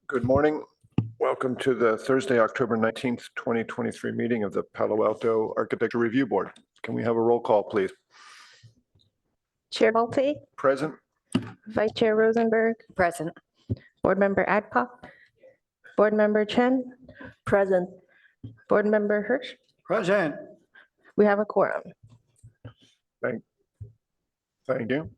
Good morning. Welcome to the Thursday, October 19th, 2023 meeting of the Palo Alto Architecture Review Board. Can we have a roll call, please? Chair Malte, Present. Vice Chair Rosenberg, Present. Board Member Adcock, Board Member Chen, Present. Board Member Hirsch. Present. We have a quorum. Thank you.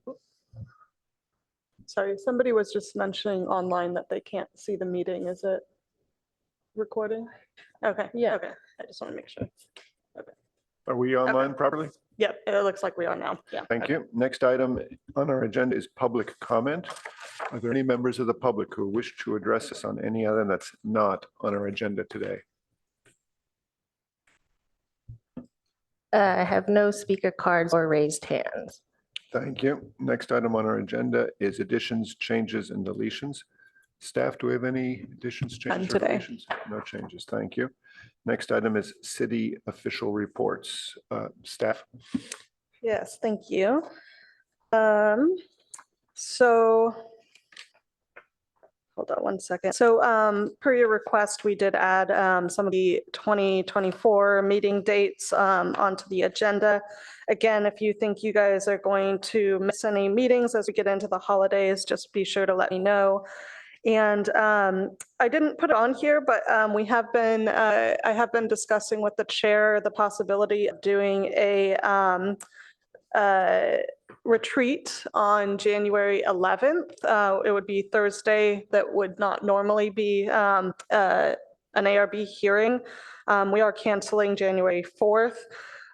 Sorry, somebody was just mentioning online that they can't see the meeting. Is it recording? Okay, Yeah. okay. I just want to make sure. Are we online properly? Yep, it looks like we are now. Yeah. Thank you. Next item on our agenda is public comment. Are there any members of the public who wish to address us on any item that's not on our agenda today? I have no speaker cards or raised hands. Thank you. Next item on our agenda is additions, changes, and deletions. Staff, do we have any additions, changes, or today. deletions? No changes. Thank you. Next item is city official reports. Staff. Yes, thank you. So hold on one second. So per your request, we did add some of the 2024 meeting dates onto the agenda. Again, if you think you guys are going to miss any meetings as we get into the holidays, just be sure to let me know. And I didn't put it on here, but I have been discussing with the chair the possibility of doing a retreat on January 11th. It would be Thursday. That would not normally be an ARB hearing. We are canceling January 4th.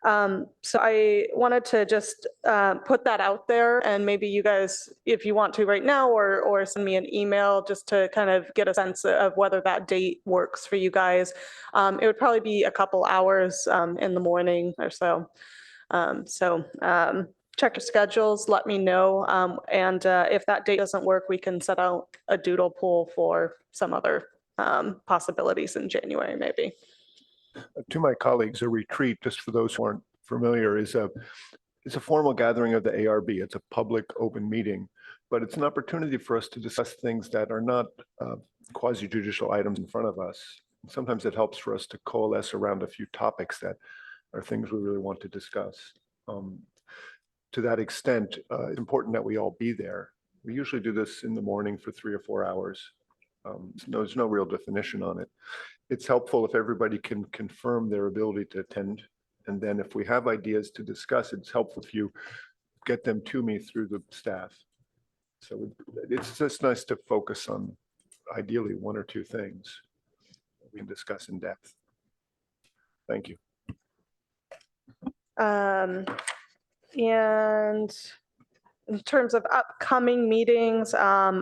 So I wanted to just put that out there, and maybe you guys, if you want to right now, or send me an email just to kind of get a sense of whether that date works for you guys. It would probably be a couple hours in the morning or so. Check your schedules, let me know. And if that date doesn't work, we can set out a doodle poll for some other possibilities in January, maybe. To my colleagues, a retreat, just for those who aren't familiar, is a formal gathering of the ARB. It's a public open meeting, but it's an opportunity for us to discuss things that are not quasi-judicial items in front of us. Sometimes it helps for us to coalesce around a few topics that are things we really want to discuss. To that extent, it's important that we all be there. We usually do this in the morning for 3 or 4 hours. There's no real definition on it. It's helpful if everybody can confirm their ability to attend. And then if we have ideas to discuss, it's helpful if you get them to me through the staff. So it's just nice to focus on ideally 1 or 2 things we can discuss in depth. Thank you. And in terms of upcoming meetings,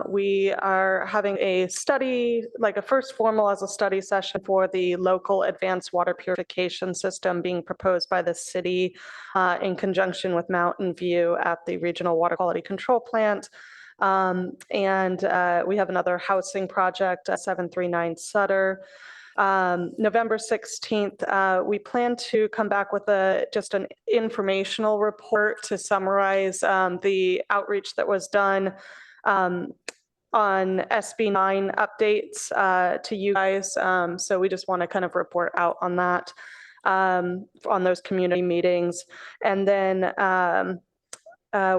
we are having a study, like a first formal as a study session for the local advanced water purification system being proposed by the city in conjunction with Mountain View at the Regional Water Quality Control Plant. And we have another housing project at 739 Sutter. November 16th, we plan to come back with just an informational report to summarize the outreach that was done on SB 9 updates to you guys. So we just want to kind of report out on that, on those community meetings. And then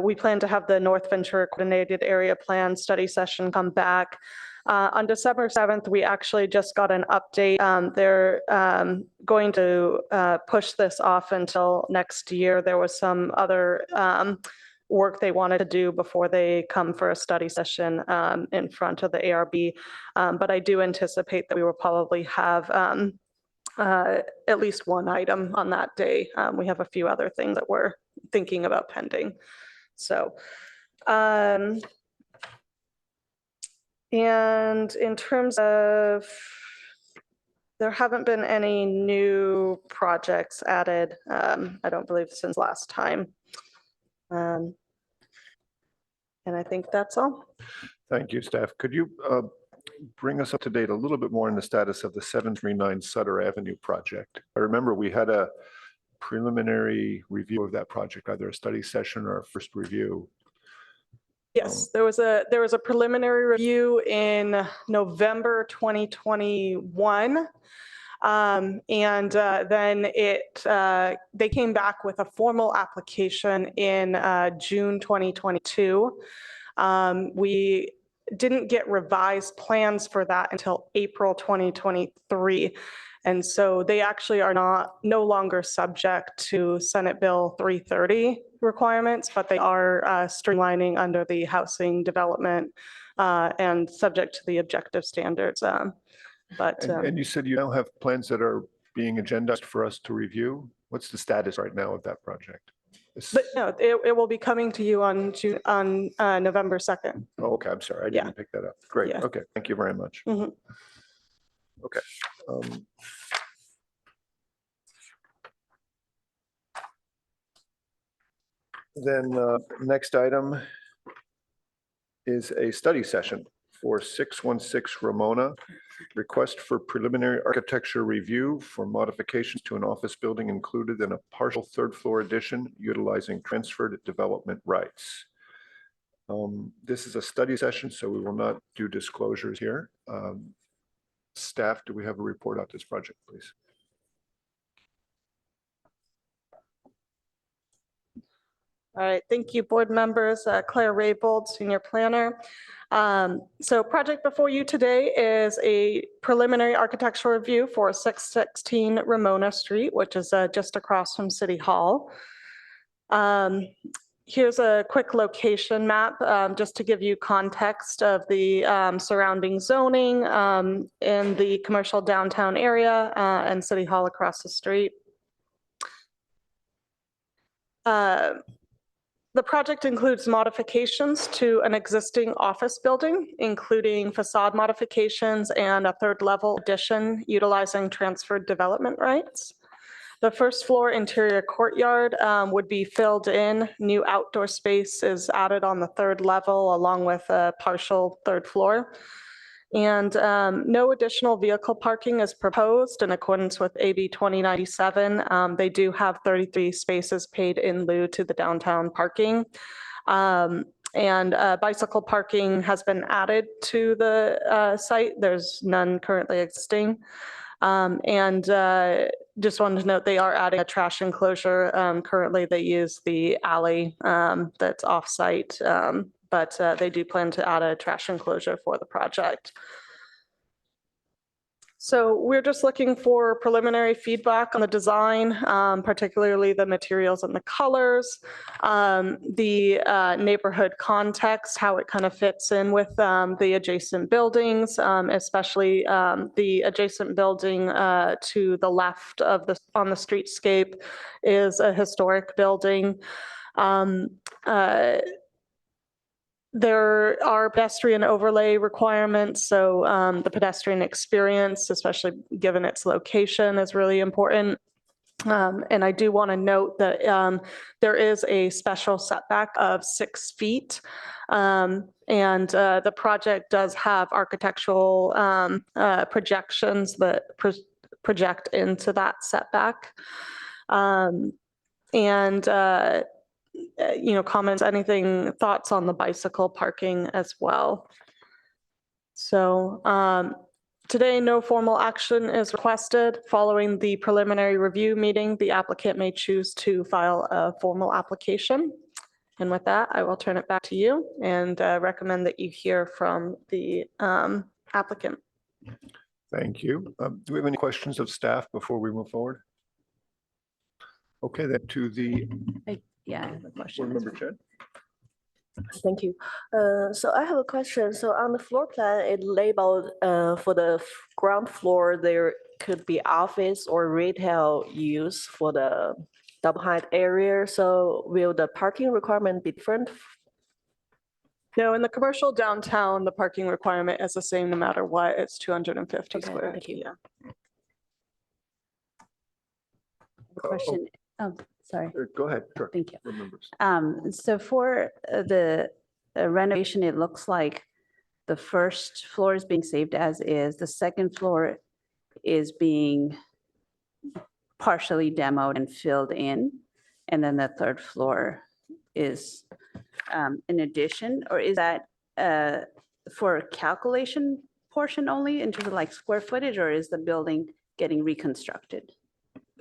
we plan to have the North Ventura Coordinated Area Plan study session come back. On December 7th, we actually just got an update. They're going to push this off until next year. There was some other work they wanted to do before they come for a study session in front of the ARB. But I do anticipate that we will probably have at least 1 item on that day. We have a few other things that we're thinking about pending. So, and in terms of, there haven't been any new projects added, I don't believe, since last time. And I think that's all. Thank you, staff. Could you bring us up to date a little bit more on the status of the 739 Sutter Avenue project? I remember we had a preliminary review of that project, either a study session or a first review. Yes, there was a preliminary review in November 2021. Then they came back with a formal application in June 2022. We didn't get revised plans for that until April 2023. And so they actually are no longer subject to Senate Bill 330 requirements, but they are streamlining under the housing development and subject to the objective standards. And you said you now have plans that are being agendized for us to review. What's the status right now of that project? But no, it will be coming to you on November 2nd. Oh, okay, I'm sorry, I Yeah. didn't pick that up. Great, Yeah. okay, thank you very much. Mhm. Okay. Then next item is a study session for 616 Ramona. Request for preliminary architecture review for modifications to an office building included in a partial third floor addition utilizing transferred development rights. This is a study session, so we will not do disclosures here. Staff, do we have a report on this project, please? All right, thank you, board members. Claire Raybold, Senior Planner. So project before you today is a preliminary architectural review for 616 Ramona Street, which is just across from City Hall. Here's a quick location map, just to give you context of the surrounding zoning in the commercial downtown area and City Hall across the street. The project includes modifications to an existing office building, including facade modifications and a third level addition utilizing transferred development rights. The first floor interior courtyard would be filled in. New outdoor space is added on the third level along with a partial third floor. And no additional vehicle parking is proposed in accordance with AB 2097. They do have 33 spaces paid in lieu to the downtown parking. Bicycle parking has been added to the site. There's none currently existing. Just wanted to note they are adding a trash enclosure. Currently they use the alley that's off-site, but they do plan to add a trash enclosure for the project. So we're just looking for preliminary feedback on the design, particularly the materials and the colors, the neighborhood context, how it kind of fits in with the adjacent buildings, especially the adjacent building to the left of on the streetscape is a historic building. There are pedestrian overlay requirements, so the pedestrian experience, especially given its location, is really important. And I do want to note that there is a special setback of 6 feet. The project does have architectural projections that project into that setback. Comments, thoughts on the bicycle parking as well. So today, no formal action is requested. Following the preliminary review meeting, the applicant may choose to file a formal application. And with that, I will turn it back to you and recommend that you hear from the applicant. Thank you. Do we have any questions of staff before we move forward? Okay, then to the Yeah, I have a question. board member Chen. Thank you. So I have a question. So on the floor plan, it labeled for the ground floor, there could be office or retail use for the double height area. So will the parking requirement be different? No, in the commercial downtown, the parking requirement is the same no matter what. It's 250 Okay, square. thank you. Yeah. Question. Oh, sorry. Go ahead. Sure. Thank you. Board members. So for the renovation, it looks like the first floor is being saved as is. The second floor is being partially demoed and filled in. And then the third floor is in addition, or is that for calculation portion only in terms of like square footage, or is the building getting reconstructed?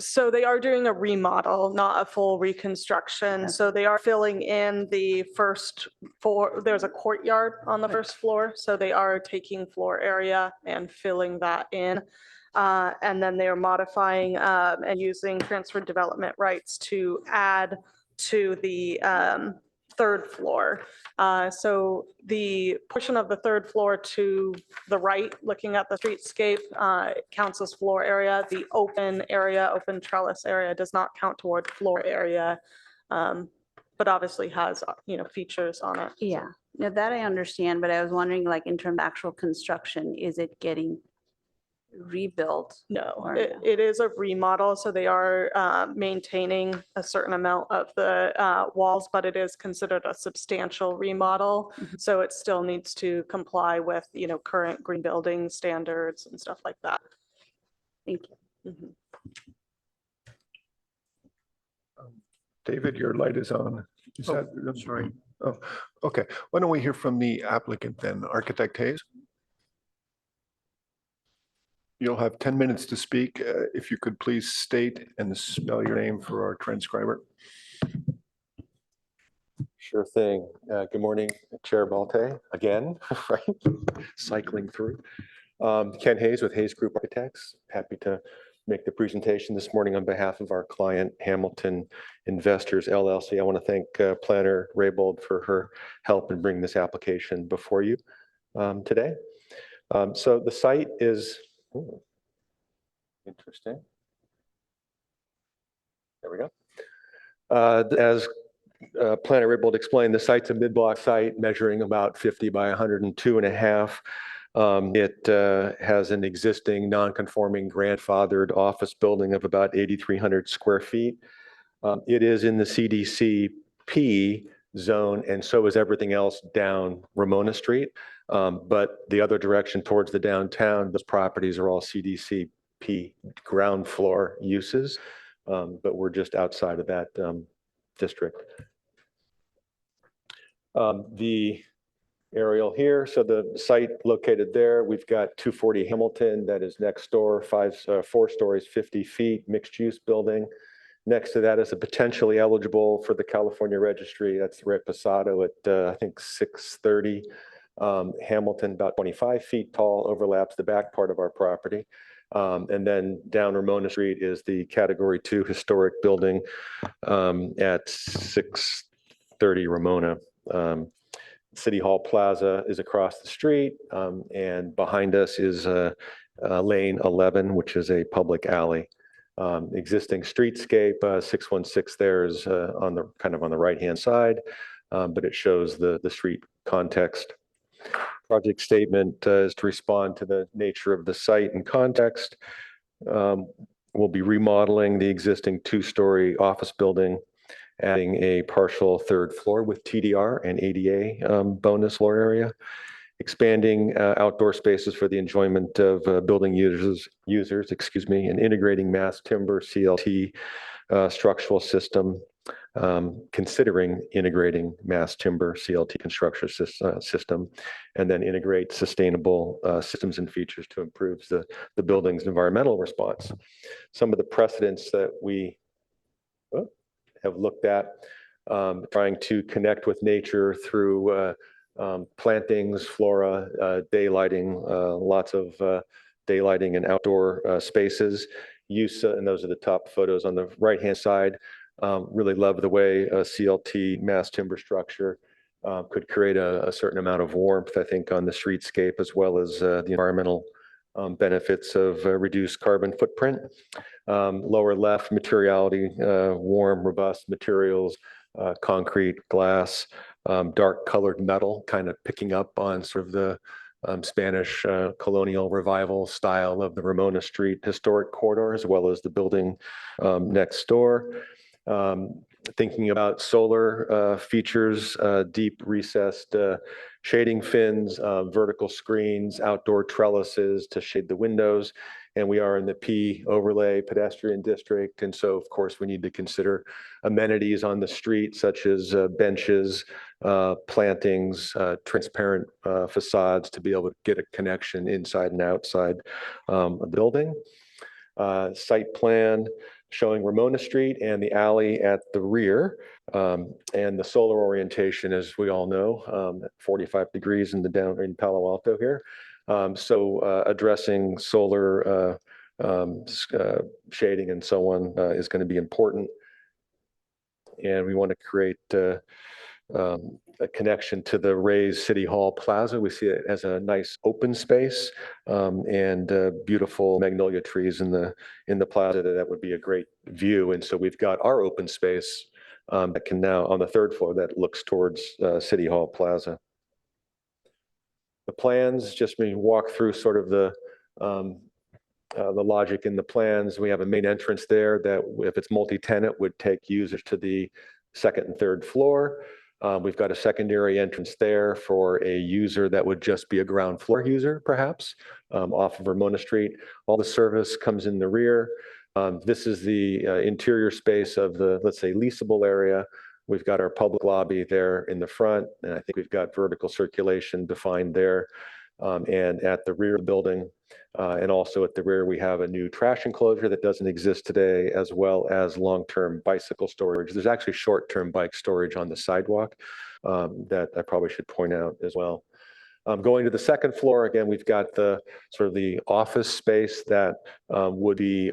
So they are doing a remodel, not a full reconstruction. So they are filling in the first floor. There's a courtyard on the first floor. So they are taking floor area and filling that in. And then they are modifying and using transfer development rights to add to the third floor. So the portion of the third floor to the right, looking at the streetscape, counts as floor area. The open area, open trellis area does not count toward floor area, but obviously has, features on it. Yeah, now that I understand, but I was wondering, like, in terms of actual construction, is it getting rebuilt? No, Or it, no? it is a remodel, so they are maintaining a certain amount of the walls, but it is considered a substantial remodel. Mhm. So it still needs to comply with, current green building standards and stuff like that. Thank you. Mhm. David, your light is on. Is Oh, that, I'm sorry. Oh, okay. Why don't we hear from the applicant then, Architect Hayes? You'll have 10 minutes to speak. If you could please state and spell your name for our transcriber. Sure thing. Good morning, Chair Balte, again, right? Cycling through. Ken Hayes with Hayes Group Architects. Happy to make the presentation this morning on behalf of our client, Hamilton Investors LLC. I want to thank Planner Raybold for her help in bringing this application before you today. So the site is, interesting. There we go. As Planner Raybold explained, the site's a mid-block site measuring about 50 by 102.5. It has an existing non-conforming grandfathered office building of about 8,300 square feet. It is in the CDCP zone, and so is everything else down Ramona Street. But the other direction towards the downtown, those properties are all CDCP ground floor uses, but we're just outside of that district. The aerial here, so the site located there, we've got 240 Hamilton that is next door, 4 stories, 50 feet, mixed use building. Next to that is a potentially eligible for the California registry. That's right Pasado at I think 630. Hamilton, about 25 feet tall, overlaps the back part of our property. And then down Ramona Street is the Category 2 historic building at 630 Ramona. City Hall Plaza is across the street, and behind us is Lane 11, which is a public alley. Existing streetscape, 616 there is on the kind of on the right-hand side, but it shows the street context. Project statement is to respond to the nature of the site and context. We'll be remodeling the existing 2-story office building, adding a partial 3rd floor with TDR and ADA bonus floor area, expanding outdoor spaces for the enjoyment of building users, and integrating mass timber CLT structural system, considering integrating mass timber CLT construction system, and then integrate sustainable systems and features to improve the building's environmental response. Some of the precedents that we have looked at, trying to connect with nature through plantings, flora, daylighting, lots of daylighting and outdoor spaces. Use, and those are the top photos on the right-hand side. Really love the way a CLT mass timber structure could create a certain amount of warmth, I think, on the streetscape, as well as the environmental benefits of reduced carbon footprint. Lower left, materiality, warm, robust materials, concrete, glass, dark colored metal, kind of picking up on sort of the Spanish colonial revival style of the Ramona Street historic corridor, as well as the building next door. Thinking about solar features, deep recessed shading fins, vertical screens, outdoor trellises to shade the windows, And we are in the P overlay pedestrian district. And so, of course, we need to consider amenities on the street, such as benches, plantings, transparent facades to be able to get a connection inside and outside a building. Site plan showing Ramona Street and the alley at the rear. And the solar orientation, as we all know, at 45 degrees in Palo Alto here. So addressing solar shading and so on is going to be important. And we want to create a connection to the Rays City Hall Plaza. We see it as a nice open space and beautiful magnolia trees in the plaza. That would be a great view. And so we've got our open space that can now on the third floor that looks towards City Hall Plaza. The plans, just me walk through sort of the logic in the plans. We have a main entrance there that, if it's multi-tenant, would take users to the second and third floor. We've got a secondary entrance there for a user that would just be a ground floor user, perhaps, off of Ramona Street. All the service comes in the rear. This is the interior space of the, let's say, leasable area. We've got our public lobby there in the front, and I think we've got vertical circulation defined there. And at the rear of the building, and also at the rear, we have a new trash enclosure that doesn't exist today, as well as long-term bicycle storage. There's actually short-term bike storage on the sidewalk that I probably should point out as well. Going to the second floor, again, we've got the sort of the office space that would be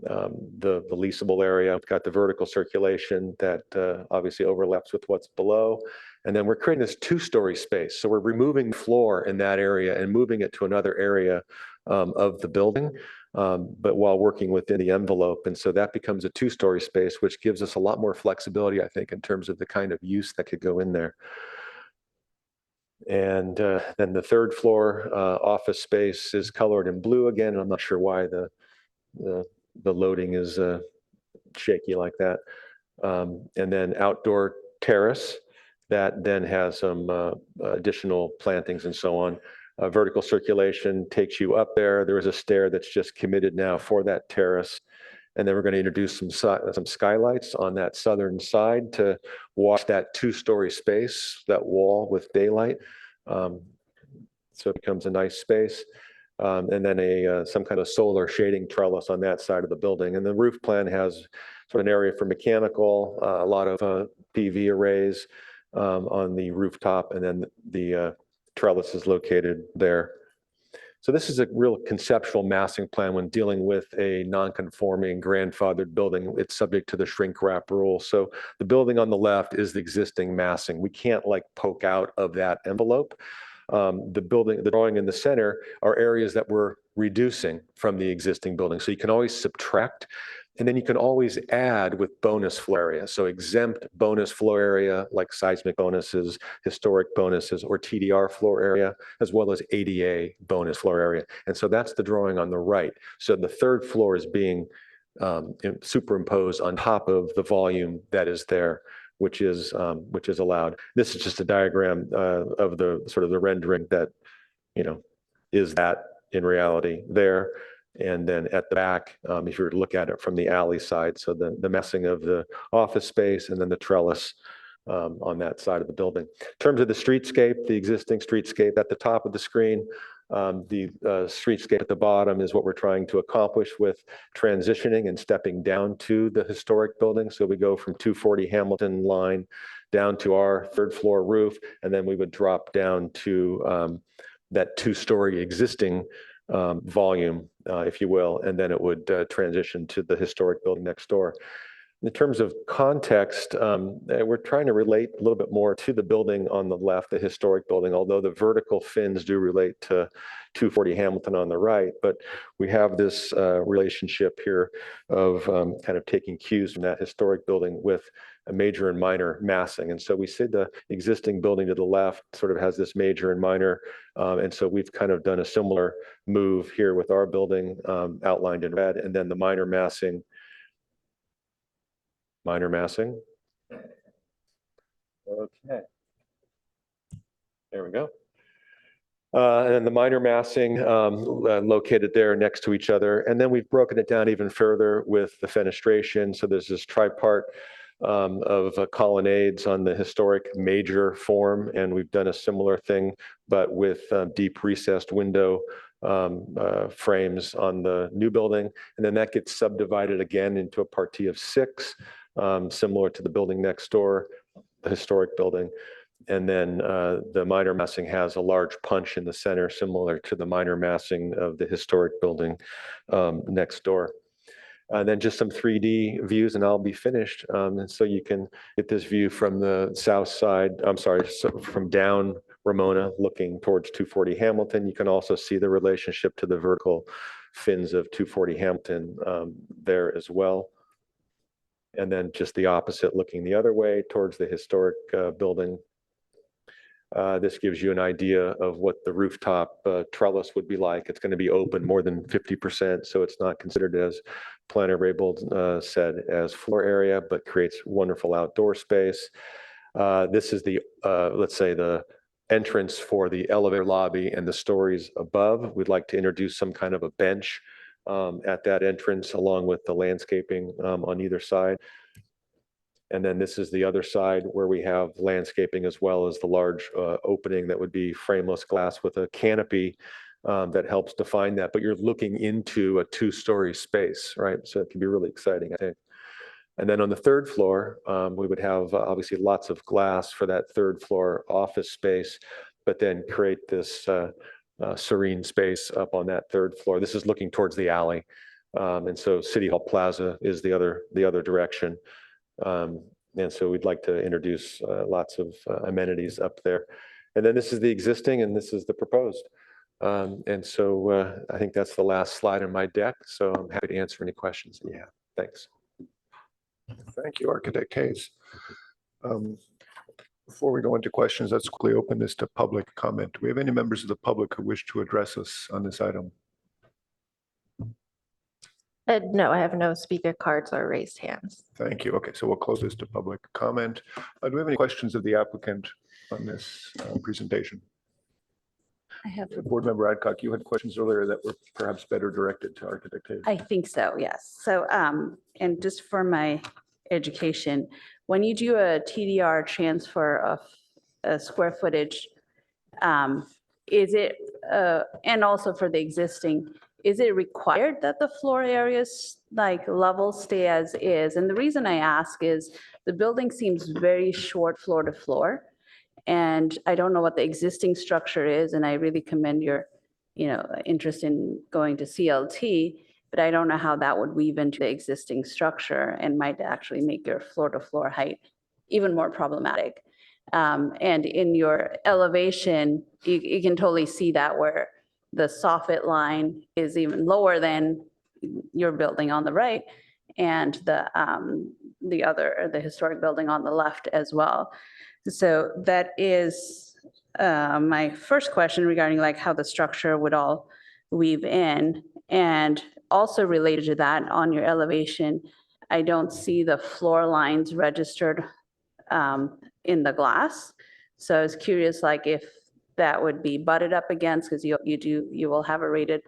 the leasable area. We've got the vertical circulation that obviously overlaps with what's below. And then we're creating this two-story space. So we're removing the floor in that area and moving it to another area of the building, but while working within the envelope. And so that becomes a two-story space, which gives us a lot more flexibility, I think, in terms of the kind of use that could go in there. And then the third floor office space is colored in blue again. I'm not sure why the loading is shaky like that. And then outdoor terrace that then has some additional plantings and so on. Vertical circulation takes you up there. There is a stair that's just committed now for that terrace. And then we're going to introduce some skylights on that southern side to wash that two-story space, that wall with daylight. So it becomes a nice space. And then some kind of solar shading trellis on that side of the building. And the roof plan has sort of an area for mechanical, a lot of PV arrays on the rooftop, and then the trellis is located there. So this is a real conceptual massing plan when dealing with a non-conforming grandfathered building. It's subject to the shrink wrap rule. So the building on the left is the existing massing. We can't like poke out of that envelope. The drawing in the center are areas that we're reducing from the existing building. So you can always subtract, and then you can always add with bonus floor area. So exempt bonus floor area like seismic bonuses, historic bonuses, or TDR floor area, as well as ADA bonus floor area. And so that's the drawing on the right. So the third floor is being superimposed on top of the volume that is there, which is allowed. This is just a diagram of the sort of the rendering that, is that in reality there. And then at the back, if you were to look at it from the alley side, so the massing of the office space and then the trellis on that side of the building. In terms of the streetscape, the existing streetscape at the top of the screen, the streetscape at the bottom is what we're trying to accomplish with transitioning and stepping down to the historic building. So we go from 240 Hamilton line down to our third floor roof, and then we would drop down to that two-story existing volume, if you will, and then it would transition to the historic building next door. In terms of context, we're trying to relate a little bit more to the building on the left, the historic building, although the vertical fins do relate to 240 Hamilton on the right. But we have this relationship here of kind of taking cues from that historic building with a major and minor massing. And so we see the existing building to the left sort of has this major and minor. And so we've kind of done a similar move here with our building outlined in red, and then the minor massing. Okay. There we go. And then the minor massing located there next to each other. And then we've broken it down even further with the fenestration. So there's this tripart of colonnades on the historic major form. And we've done a similar thing, but with deep recessed window frames on the new building. And then that gets subdivided again into a partie of 6, similar to the building next door, the historic building. And then the minor massing has a large punch in the center, similar to the minor massing of the historic building next door. And then just some 3D views and I'll be finished. And so you can get this view from the south side, so from down Ramona looking towards 240 Hamilton. You can also see the relationship to the vertical fins of 240 Hamilton there as well. And then just the opposite looking the other way towards the historic building. This gives you an idea of what the rooftop trellis would be like. It's going to be open more than 50%, so it's not considered, as Planner Raybold said, as floor area, but creates wonderful outdoor space. This is the, let's say, the entrance for the elevator lobby and the stories above. We'd like to introduce some kind of a bench at that entrance, along with the landscaping on either side. And then this is the other side where we have landscaping as well as the large opening that would be frameless glass with a canopy that helps define that. But you're looking into a 2-story space, right? So it can be really exciting, I think. And then on the 3rd floor, we would have obviously lots of glass for that 3rd floor office space, but then create this serene space up on that 3rd floor. This is looking towards the alley. And so City Hall Plaza is the other direction. And so we'd like to introduce lots of amenities up there. And then this is the existing and this is the proposed. And so I think that's the last slide on my deck. So I'm happy to answer any questions that you have. Thanks. Thank you, Architect Hayes. Before we go into questions, let's quickly open this to public comment. Do we have any members of the public who wish to address us on this item? No, I have no speaker cards or raised hands. Thank you. Okay, so we'll close this to public comment. Do we have any questions of the applicant on this presentation? I have, Board Member Adcock, you had questions earlier that were perhaps better directed to Architect Hayes. I think so, yes. So, and just for my education, when you do a TDR transfer of square footage, is it, and also for the existing, is it required that the floor areas like levels stay as is? And the reason I ask is the building seems very short floor to floor. And I don't know what the existing structure is, and I really commend your, interest in going to CLT, but I don't know how that would weave into the existing structure and might actually make your floor to floor height even more problematic. And in your elevation, you can totally see that where the soffit line is even lower than your building on the right, and the historic building on the left as well. So that is my first question regarding like how the structure would all weave in. And also related to that, on your elevation, I don't see the floor lines registered in the glass. So I was curious, like if that would be butted up against, because you will have a rated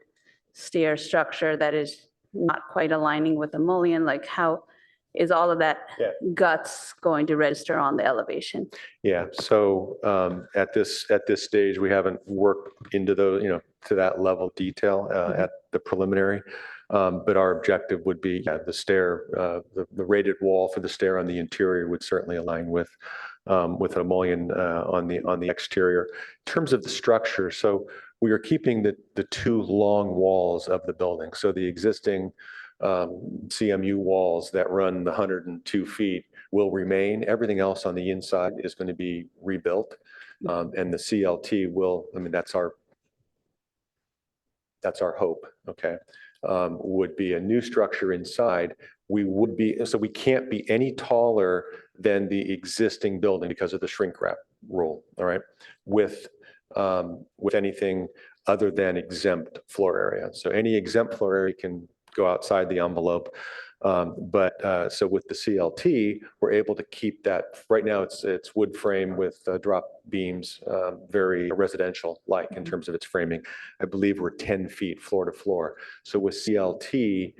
stair structure that is not quite aligning with the mullion. Like how is all of that guts going to register on the elevation? Yeah, so at this stage, we haven't worked into those, to that level of detail at the preliminary. But our objective would be the stair, the rated wall for the stair on the interior would certainly align with a mullion on the exterior. In terms of the structure, so we are keeping the 2 long walls of the building. So the existing CMU walls that run the 102 feet will remain. Everything else on the inside is going to be rebuilt. And the CLT will, that's our hope, okay, would be a new structure inside. So we can't be any taller than the existing building because of the shrink wrap rule, all right, with anything other than exempt floor area. So any exempt floor area can go outside the envelope. So with the CLT, we're able to keep that, right now it's wood frame with drop beams, very residential-like in terms of its framing. I believe we're 10 feet floor to floor. So with CLT,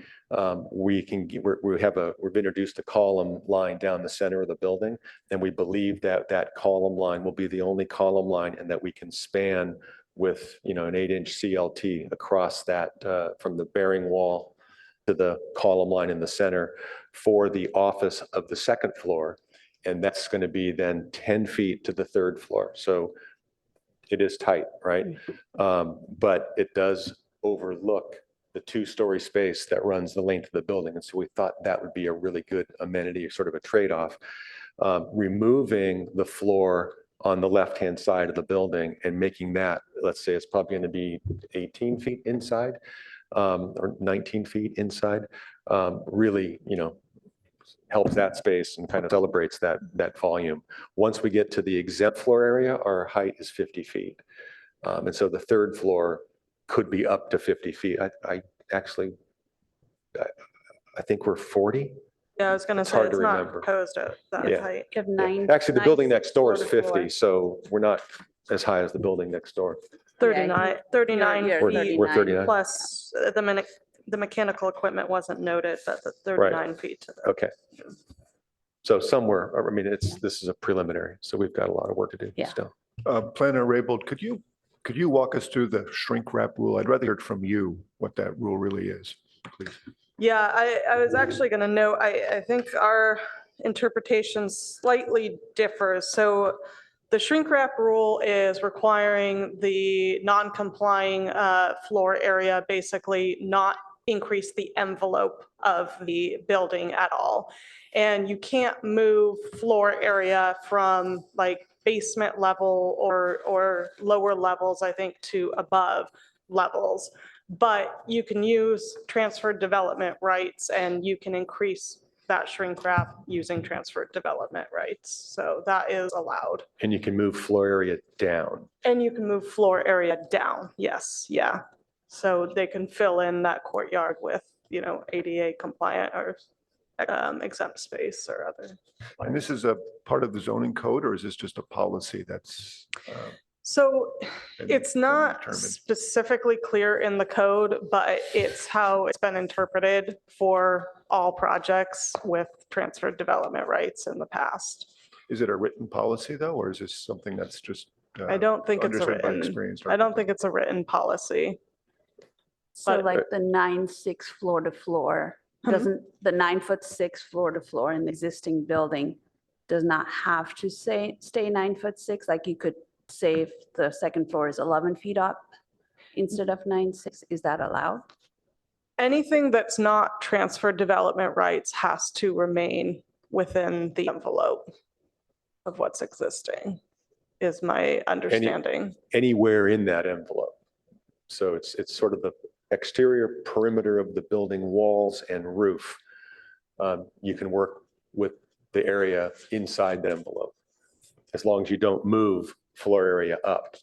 we've introduced a column line down the center of the building, and we believe that that column line will be the only column line and that we can span with, an 8-inch CLT across that, from the bearing wall to the column line in the center for the office of the second floor. And that's going to be then 10 feet to the third floor. So it is tight, right? But it does overlook the 2-story space that runs the length of the building. And so we thought that would be a really good amenity, sort of a trade-off. Removing the floor on the left-hand side of the building and making that, let's say it's probably going to be 18 feet inside, or 19 feet inside, really, helps that space and kind of celebrates that volume. Once we get to the exempt floor area, our height is 50 feet. And so the third floor could be up to 50 feet. I think we're 40. Yeah, I was going to It's say, hard it's to not remember. proposed at that Yeah. height. You have Yeah. nine. Actually, the building next door is floor to floor. 50, so we're not as high as the building next door. 39, 39 You're feet We're 39. plus the mechanical equipment wasn't noted, but the 39 feet to the. Okay. So somewhere, I mean, this is a preliminary, so we've got a lot of work to do Yeah. still. Planner Raybold, could you walk us through the shrink wrap rule? I'd rather hear it from you what that rule really is, please. Yeah, I was actually going to note, I think our interpretation slightly differs. So the shrink wrap rule is requiring the non-complying floor area basically not increase the envelope of the building at all. And you can't move floor area from like basement level or lower levels, I think, to above levels. But you can use transferred development rights and you can increase that shrink wrap using transferred development rights. So that is allowed. And you can move floor area down. And you can move floor area down. Yes, yeah. So they can fill in that courtyard with, ADA compliant or exempt space or other. And this is a part of the zoning code, or is this just a policy that's? So been- it's been not determined? specifically clear in the code, but it's how it's been interpreted for all projects with transferred development rights in the past. Is it a written policy though, or is this something that's just? I don't think it's a understood by written, experienced I don't think it's a written policy. So But- like the 9'6" floor to floor, doesn't, the 9'6" floor to floor in the existing building does not have to stay 9'6"? Like you could say if the second floor is 11 feet up instead of 9'6", is that allowed? Anything that's not transferred development rights has to remain within the envelope of what's existing, is my understanding. Anywhere in that envelope. So it's sort of the exterior perimeter of the building walls and roof. You can work with the area inside the envelope, as long as you don't move floor area up.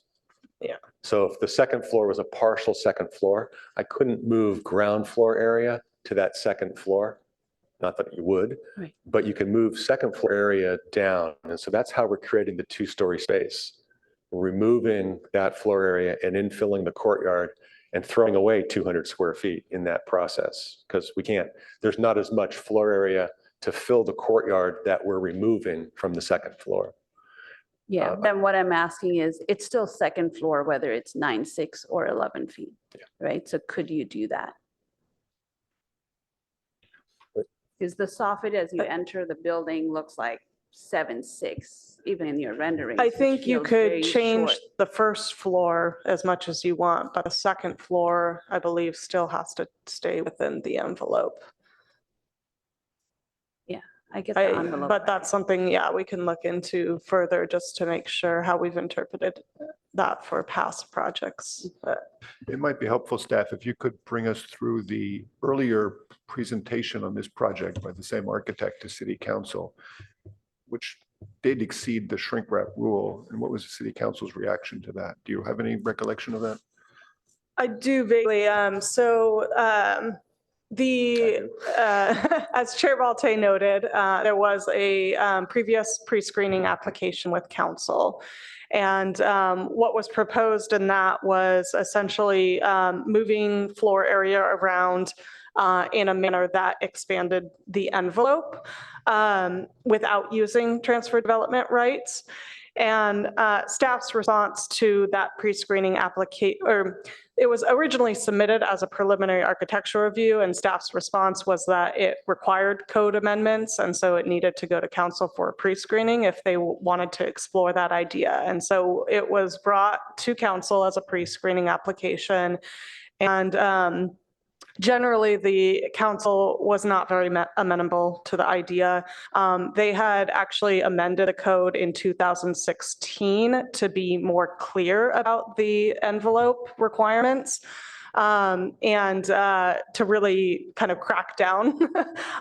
Yeah. So if the second floor was a partial second floor, I couldn't move ground floor area to that second floor. Not that you would, Right. but you can move second floor area down. And so that's how we're creating the 2-story space. Removing that floor area and infilling the courtyard and throwing away 200 square feet in that process. Because there's not as much floor area to fill the courtyard that we're removing from the second floor. Yeah, then what I'm asking is, it's still second floor, whether it's 9'6" or 11 feet, Yeah. right? So could you do that? Right. Because the soffit as you enter the building looks like 7'6", even in your rendering. I think you could change the first floor as much as you want, but the second floor, I believe, still has to stay within the envelope. I get the envelope. But that's something, yeah, we can look into further just to make sure how we've interpreted that for past projects. But It might be helpful, staff, if you could bring us through the earlier presentation on this project by the same architect to City Council, which did exceed the shrink wrap rule. And what was the City Council's reaction to that? Do you have any recollection of that? I do vaguely, As Chair Balte noted, there was a previous pre-screening application with council. And what was proposed in that was essentially moving floor area around in a manner that expanded the envelope without using transfer development rights. And staff's response to that pre-screening application, or it was originally submitted as a preliminary architectural review, and staff's response was that it required code amendments, and so it needed to go to council for a pre-screening if they wanted to explore that idea. And so it was brought to council as a pre-screening application. And generally, the council was not very amenable to the idea. They had actually amended a code in 2016 to be more clear about the envelope requirements and to really kind of crack down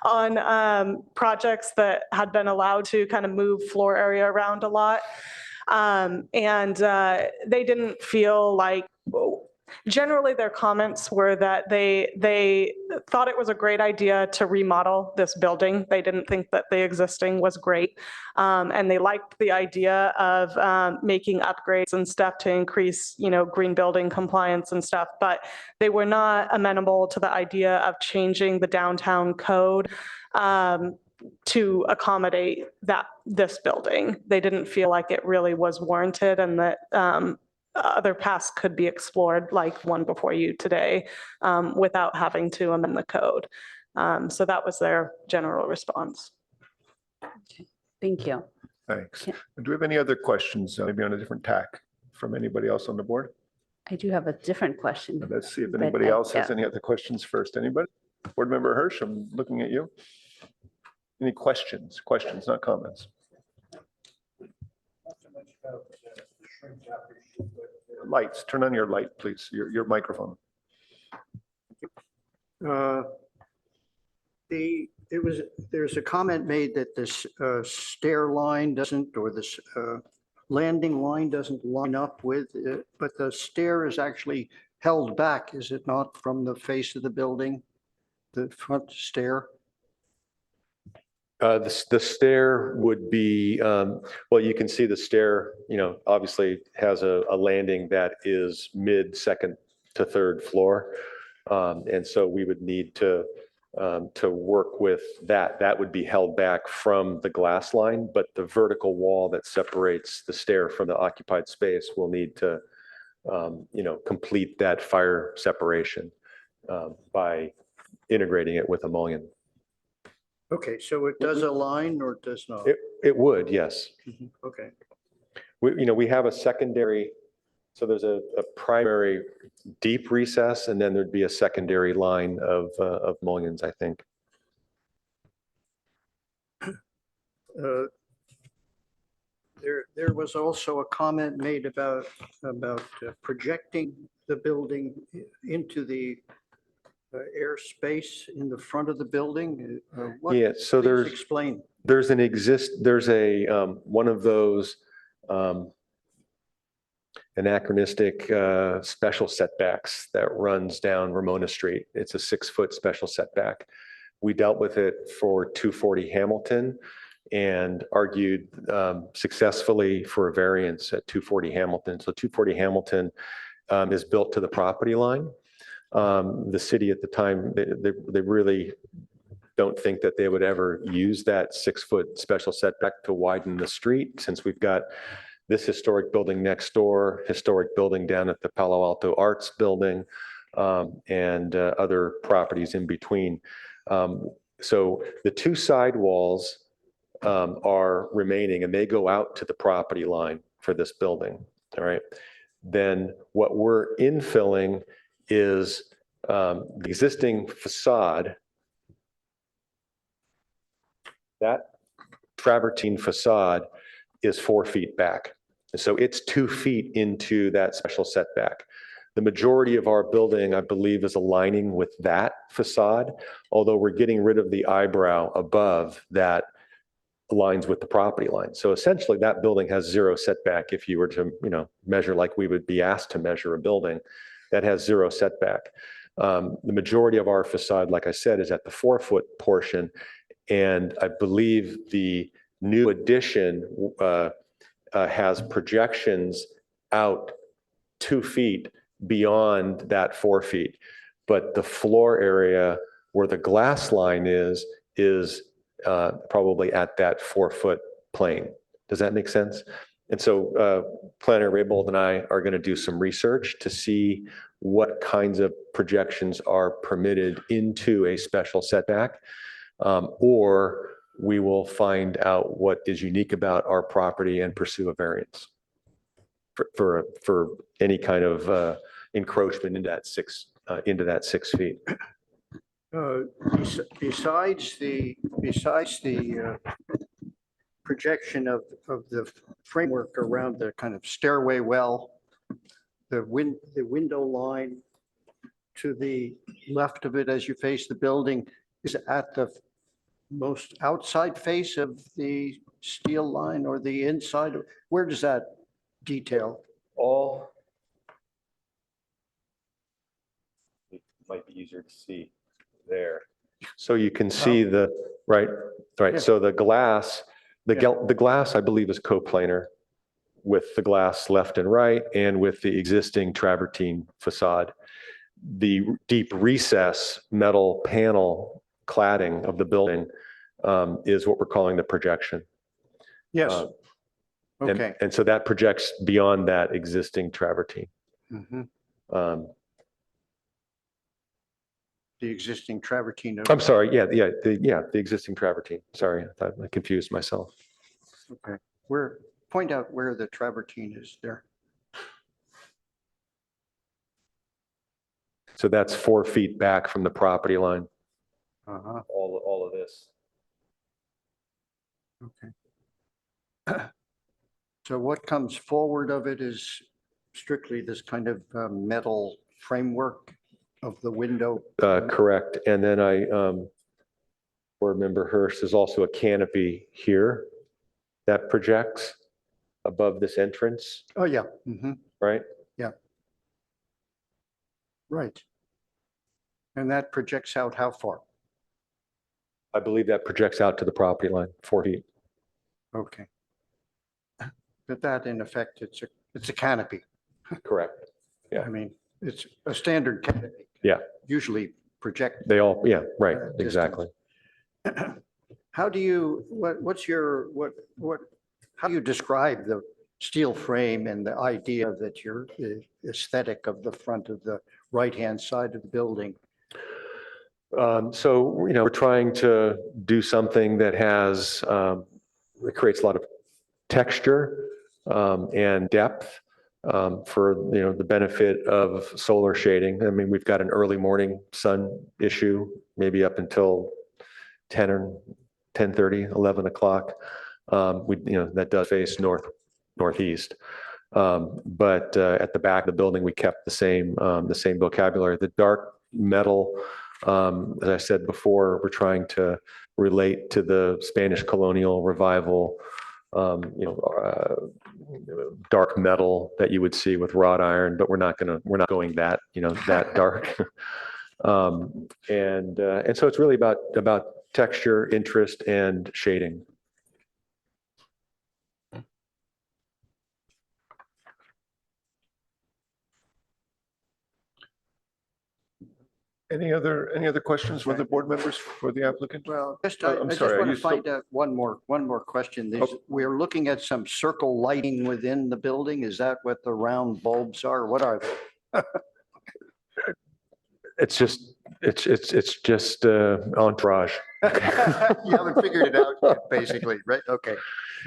on projects that had been allowed to kind of move floor area around a lot. They didn't feel like, generally, their comments were that they thought it was a great idea to remodel this building. They didn't think that the existing was great. And they liked the idea of making upgrades and stuff to increase, green building compliance and stuff. But they were not amenable to the idea of changing the downtown code to accommodate this building. They didn't feel like it really was warranted, and that other paths could be explored, like one before you today, without having to amend the code. So that was their general response. Thank you. Thanks. Yeah. Do we have any other questions, maybe on a different tack from anybody else on the board? I do have a different question. Let's see if But anybody else has yeah. any other questions first. Anybody? Board Member Hirsch, I'm looking at you. Any questions? Questions, not comments. Lights, turn on your light, please, your microphone. There's a comment made that this stair line doesn't, or this landing line doesn't line up with, but the stair is actually held back, is it not, from the face of the building, the front stair? The stair would be, well, you can see the stair, obviously has a landing that is mid second to third floor. And so we would need to work with that. That would be held back from the glass line, but the vertical wall that separates the stair from the occupied space will need to, complete that fire separation by integrating it with a mullion. Okay, so it does align or it does not? It would, yes. Mhm, okay. We have a secondary, so there's a primary deep recess, and then there'd be a secondary line of mullions, I think. There was also a comment made about projecting the building into the airspace in the front of the building. Yeah, so Please explain. there's a one of those anachronistic special setbacks that runs down Ramona Street. It's a 6-foot special setback. We dealt with it for 240 Hamilton and argued successfully for a variance at 240 Hamilton. So 240 Hamilton is built to the property line. The city at the time, they really don't think that they would ever use that 6-foot special setback to widen the street, since we've got this historic building next door, historic building down at the Palo Alto Arts Building, and other properties in between. So the two side walls are remaining, and they go out to the property line for this building. All right. Then what we're infilling is the existing facade. That travertine facade is 4 feet back. So it's 2 feet into that special setback. The majority of our building, I believe, is aligning with that facade, although we're getting rid of the eyebrow above that aligns with the property line. So essentially that building has 0 setback. If you were to, measure like we would be asked to measure a building, that has 0 setback. The majority of our facade, like I said, is at the 4-foot portion. And I believe the new addition has projections out 2 feet beyond that 4 feet. But the floor area where the glass line is probably at that 4-foot plane. Does that make sense? And so Planner Raybold and I are going to do some research to see what kinds of projections are permitted into a special setback, or we will find out what is unique about our property and pursue a variance for any kind of encroachment into that 6 feet. Besides the projection of the framework around the kind of stairway well, the window line to the left of it as you face the building is at the most outside face of the steel line or the inside? Where does that detail? It might be easier to see there. So you can see right. Yeah. So the glass, the glass, I believe, is coplanar with the glass left and right and with the existing travertine facade. The deep recess metal panel cladding of the building is what we're calling the projection. Yes. Okay. And so that projects beyond that existing travertine. Mhm. The existing travertine. I'm sorry. The existing travertine. Sorry, I thought I confused myself. Okay. Point out where the travertine is there. So that's 4 feet back from the property line. Uh-huh. All of this. Okay. So what comes forward of it is strictly this kind of metal framework of the window. Correct. And then board member Hurst, is also a canopy here that projects above this entrance, Oh, yeah. Mhm. right? Right. And that projects out how far? I believe that projects out to the property line, 4 feet. Okay. But that in effect, it's a canopy. Correct. Yeah. I mean, it's a standard canopy. Yeah. Usually project. They all, yeah, right, Distance. exactly. How do you, how do you describe the steel frame and the idea that your aesthetic of the front of the right-hand side of the building? So, we're trying to do something that has, that creates a lot of texture and depth for, the benefit of solar shading. I mean, we've got an early morning sun issue, maybe up until 10 or 10:30, 11 o'clock. That does face northeast. But at the back of the building, we kept the same vocabulary. The dark metal, as I said before, we're trying to relate to the Spanish colonial revival, dark metal that you would see with wrought iron, but we're not going that dark. And so it's really about texture, interest, and shading. Any other questions from the board members for the applicant? Well, I'm I just sorry, are want you to still- find out one more question. We're looking at some circle lighting within the building. Is that what the round bulbs are? What are they? It's just entourage. You haven't figured it out yet, basically, right? Okay.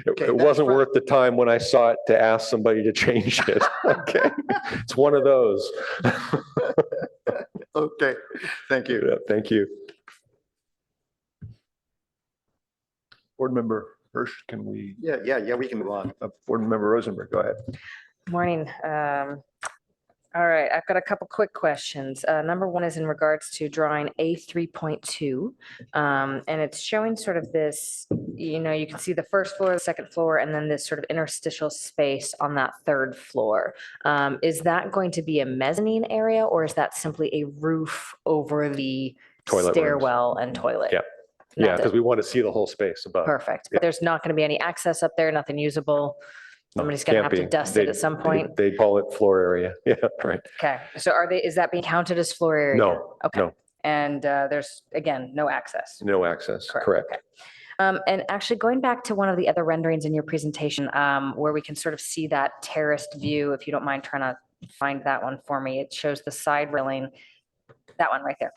Okay, It that's wasn't fine. worth the time when I saw it to ask somebody to change it. Okay, it's one of those. Okay, thank you. Yeah, thank you. Board member Hirsch, can we, Yeah, we can move on. Board member Rosenberg, go ahead. Morning. All right, I've got a couple quick questions. Number one is in regards to drawing A 3.2. And it's showing sort of this, you know, you can see the first floor, the second floor, and then this sort of interstitial space on that third floor. Is that going to be a mezzanine area, or is that simply a roof over the Toilet rooms. stairwell and toilet? Yeah. And Yeah, that's it? because we want to see the whole space above. Perfect. But there's not going to be any access up there, nothing usable? Somebody's going to Can't have to be. dust it at some point? They call it floor area. Yeah, right. Okay, so is that being counted as floor area? No, Okay. no. And there's, again, no access? No access, correct. Okay. And actually going back to one of the other renderings in your presentation, where we can sort of see that terraced view, if you don't mind trying to find that one for me, it shows the side railing, that one right there.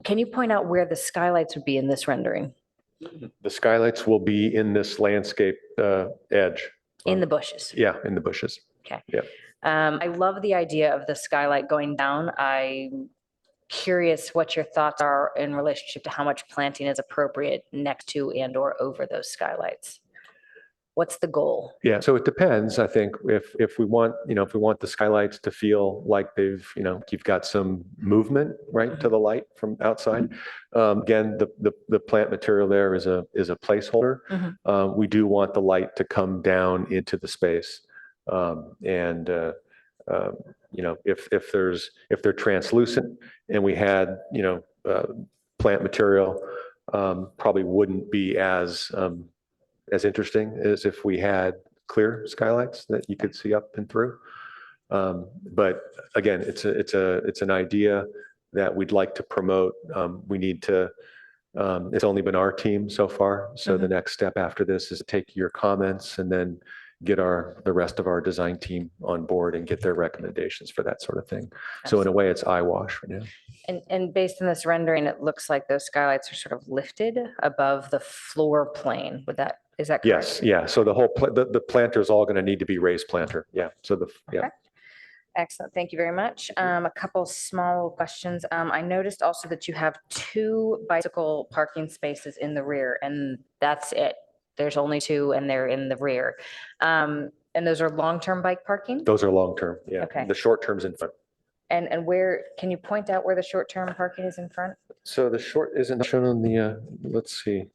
Can you point out where the skylights would be in this rendering? The skylights will be in this landscape edge. In the bushes? Yeah, in the bushes. Okay. Yeah. I love the idea of the skylight going down. I'm curious what your thoughts are in relationship to how much planting is appropriate next to and or over those skylights. What's the goal? Yeah, so it depends, I think, if we want, if we want the skylights to feel like they've, you've got some movement, right, to the light from outside. Again, the plant material there is a placeholder. We do want the light to come down into the space. If they're translucent and we had, plant material, probably wouldn't be as interesting as if we had clear skylights that you could see up and through. But again, it's an idea that we'd like to promote. We need to, it's only been our team so far. So the next step after this is to take your comments and then get the rest of our design team on board and get their recommendations for that sort of thing. So in a way, it's eyewash right now. And based on this rendering, it looks like those skylights are sort of lifted above the floor plane. Is that correct? Yes, yeah. So the whole, the planter is all going to need to be raised planter. Yeah. So yeah. Okay. Excellent. Thank you very much. A couple small questions. I noticed also that you have 2 bicycle parking spaces in the rear, and that's it. There's only 2 and they're in the rear. And those are long-term bike parking? Those are long-term. Yeah. Okay. The short term's in front. And where, can you point out where the short-term parking is in front? So the short isn't shown on the, let's see.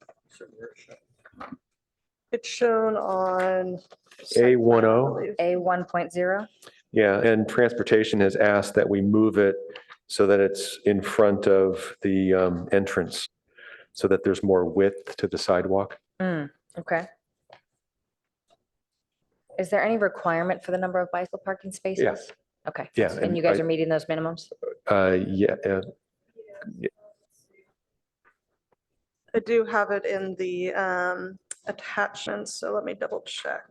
It's shown on. A10. A 1.0? Yeah, and transportation has asked that we move it so that it's in front of the entrance, so that there's more width to the sidewalk. Okay. Is there any requirement for the number of bicycle parking spaces? Yeah. Okay. Yeah, And and you guys are meeting those minimums? Yeah. I do have it in the attachments, so let me double check.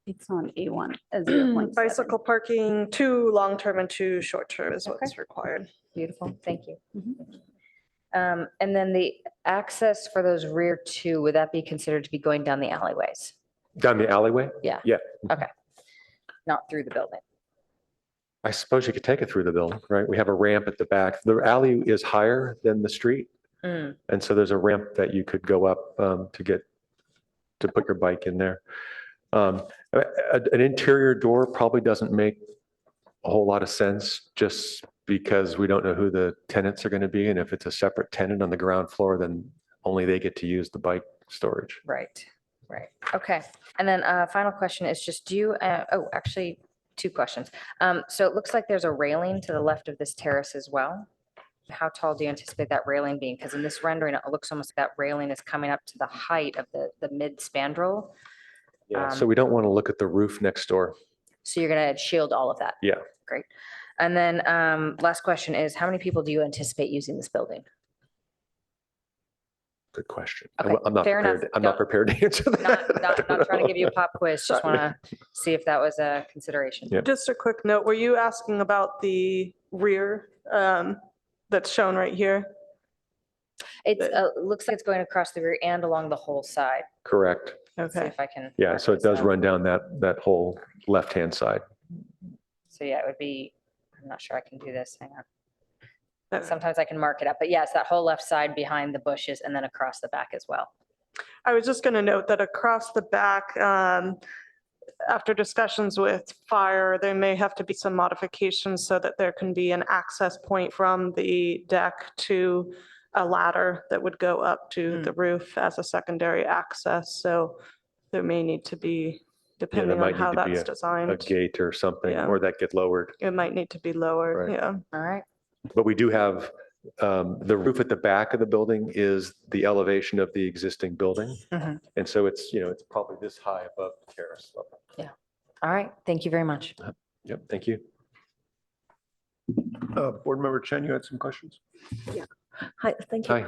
It's on A1, a 0.7. Bicycle parking, 2 long-term and 2 short-term is what's required. Beautiful, thank you. And then the access for those rear 2, would that be considered to be going down the alleyways? Down the alleyway? Yeah. Yeah. Okay. Not through the building? I suppose you could take it through the building, right? We have a ramp at the back. The alley is higher than the street. And so there's a ramp that you could go up to put your bike in there. An interior door probably doesn't make a whole lot of sense just because we don't know who the tenants are going to be. And if it's a separate tenant on the ground floor, then only they get to use the bike storage. Right. Okay. And then final question is just, actually 2 questions. So it looks like there's a railing to the left of this terrace as well. How tall do you anticipate that railing being? Because in this rendering, it looks almost like that railing is coming up to the height of the mid spandrel. Yeah, so we don't want to look at the roof next door. So you're going to shield all of that? Yeah. Great. And then last question is, how many people do you anticipate using this building? Good question. Okay, I'm not fair prepared. enough. I'm not prepared to answer that. Not trying to give you a pop quiz, just want to see if that was a consideration. Yeah. Just a quick note, were you asking about the rear that's shown right here? It looks like it's going across the rear and along the whole side. Correct. See Okay. if I can. Yeah, mark so it this does down. run down that whole left-hand side. So yeah, it would be, I'm not sure I can do this. Hang on. Uh, Sometimes I can mark it up, but yes, that whole left side behind the bushes and then across the back as well. I was just going to note that across the back, after discussions with fire, there may have to be some modifications so that there can be an access point from the deck to a ladder that would go up to the roof as a secondary access. So there may need to be, depending on might how need to be that's a designed, gate or something, Yeah. or that get lowered. it might need to be lowered, Right. yeah. All right. But we do have, the roof at the back of the building is the elevation of the existing building. Mhm. And so it's, it's probably this high above the terrace level. All right. Thank you very much. Yep, thank you. Board Member Chen, you had some questions? Hi, thank you. Hi.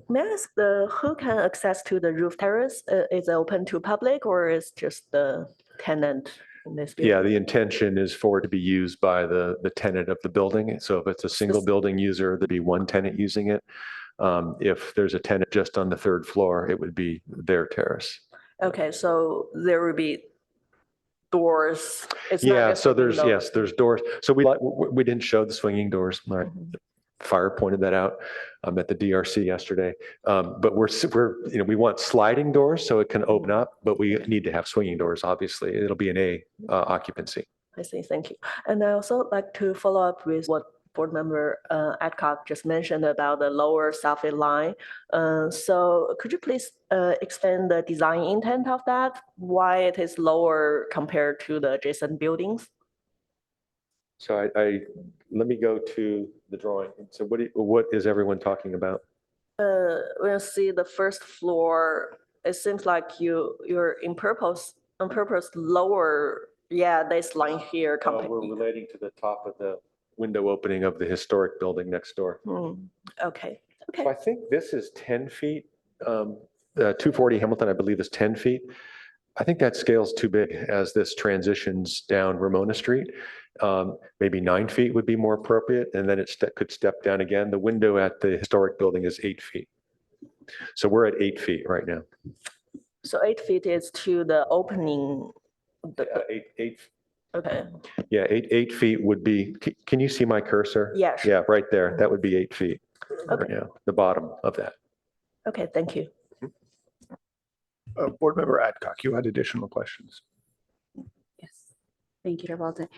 May I ask who can access to the roof terrace? Is it open to public or is just the tenant in this building? Yeah, the intention is for it to be used by the tenant of the building. So if it's a single building user, there'd be one tenant using it. If there's a tenant just on the third floor, it would be their terrace. Okay, so there will be doors. It's not Yeah, just so a window. there's doors. So we didn't show the swinging doors. My fire pointed that out at the DRC yesterday. But we want sliding doors so it can open up, but we need to have swinging doors, obviously. It'll be an A occupancy. I see, thank you. And I also like to follow up with what Board Member Adcock just mentioned about the lower soffit line. So could you please explain the design intent of that? Why it is lower compared to the adjacent buildings? So let me go to the drawing. So what is everyone talking about? When you see the first floor, it seems like you're on purpose lower, this line here. We're relating to the top of the window opening of the historic building next door. Okay, So I think this is 10 feet. 240 Hamilton, I believe, is 10 feet. I think that scale's too big as this transitions down Ramona Street. Maybe 9 feet would be more appropriate, and then it could step down again. The window at the historic building is 8 feet. So we're at 8 feet right now. So 8 feet is to the opening. Eight. Okay, Yeah, 8 feet would be, can you see my cursor? yeah, sure. Yeah, right there. That would be 8 feet. Okay. Right now, the bottom of that. Okay, thank you. Board Member Adcock, you had additional questions. Yes, thank you, Chair Walton.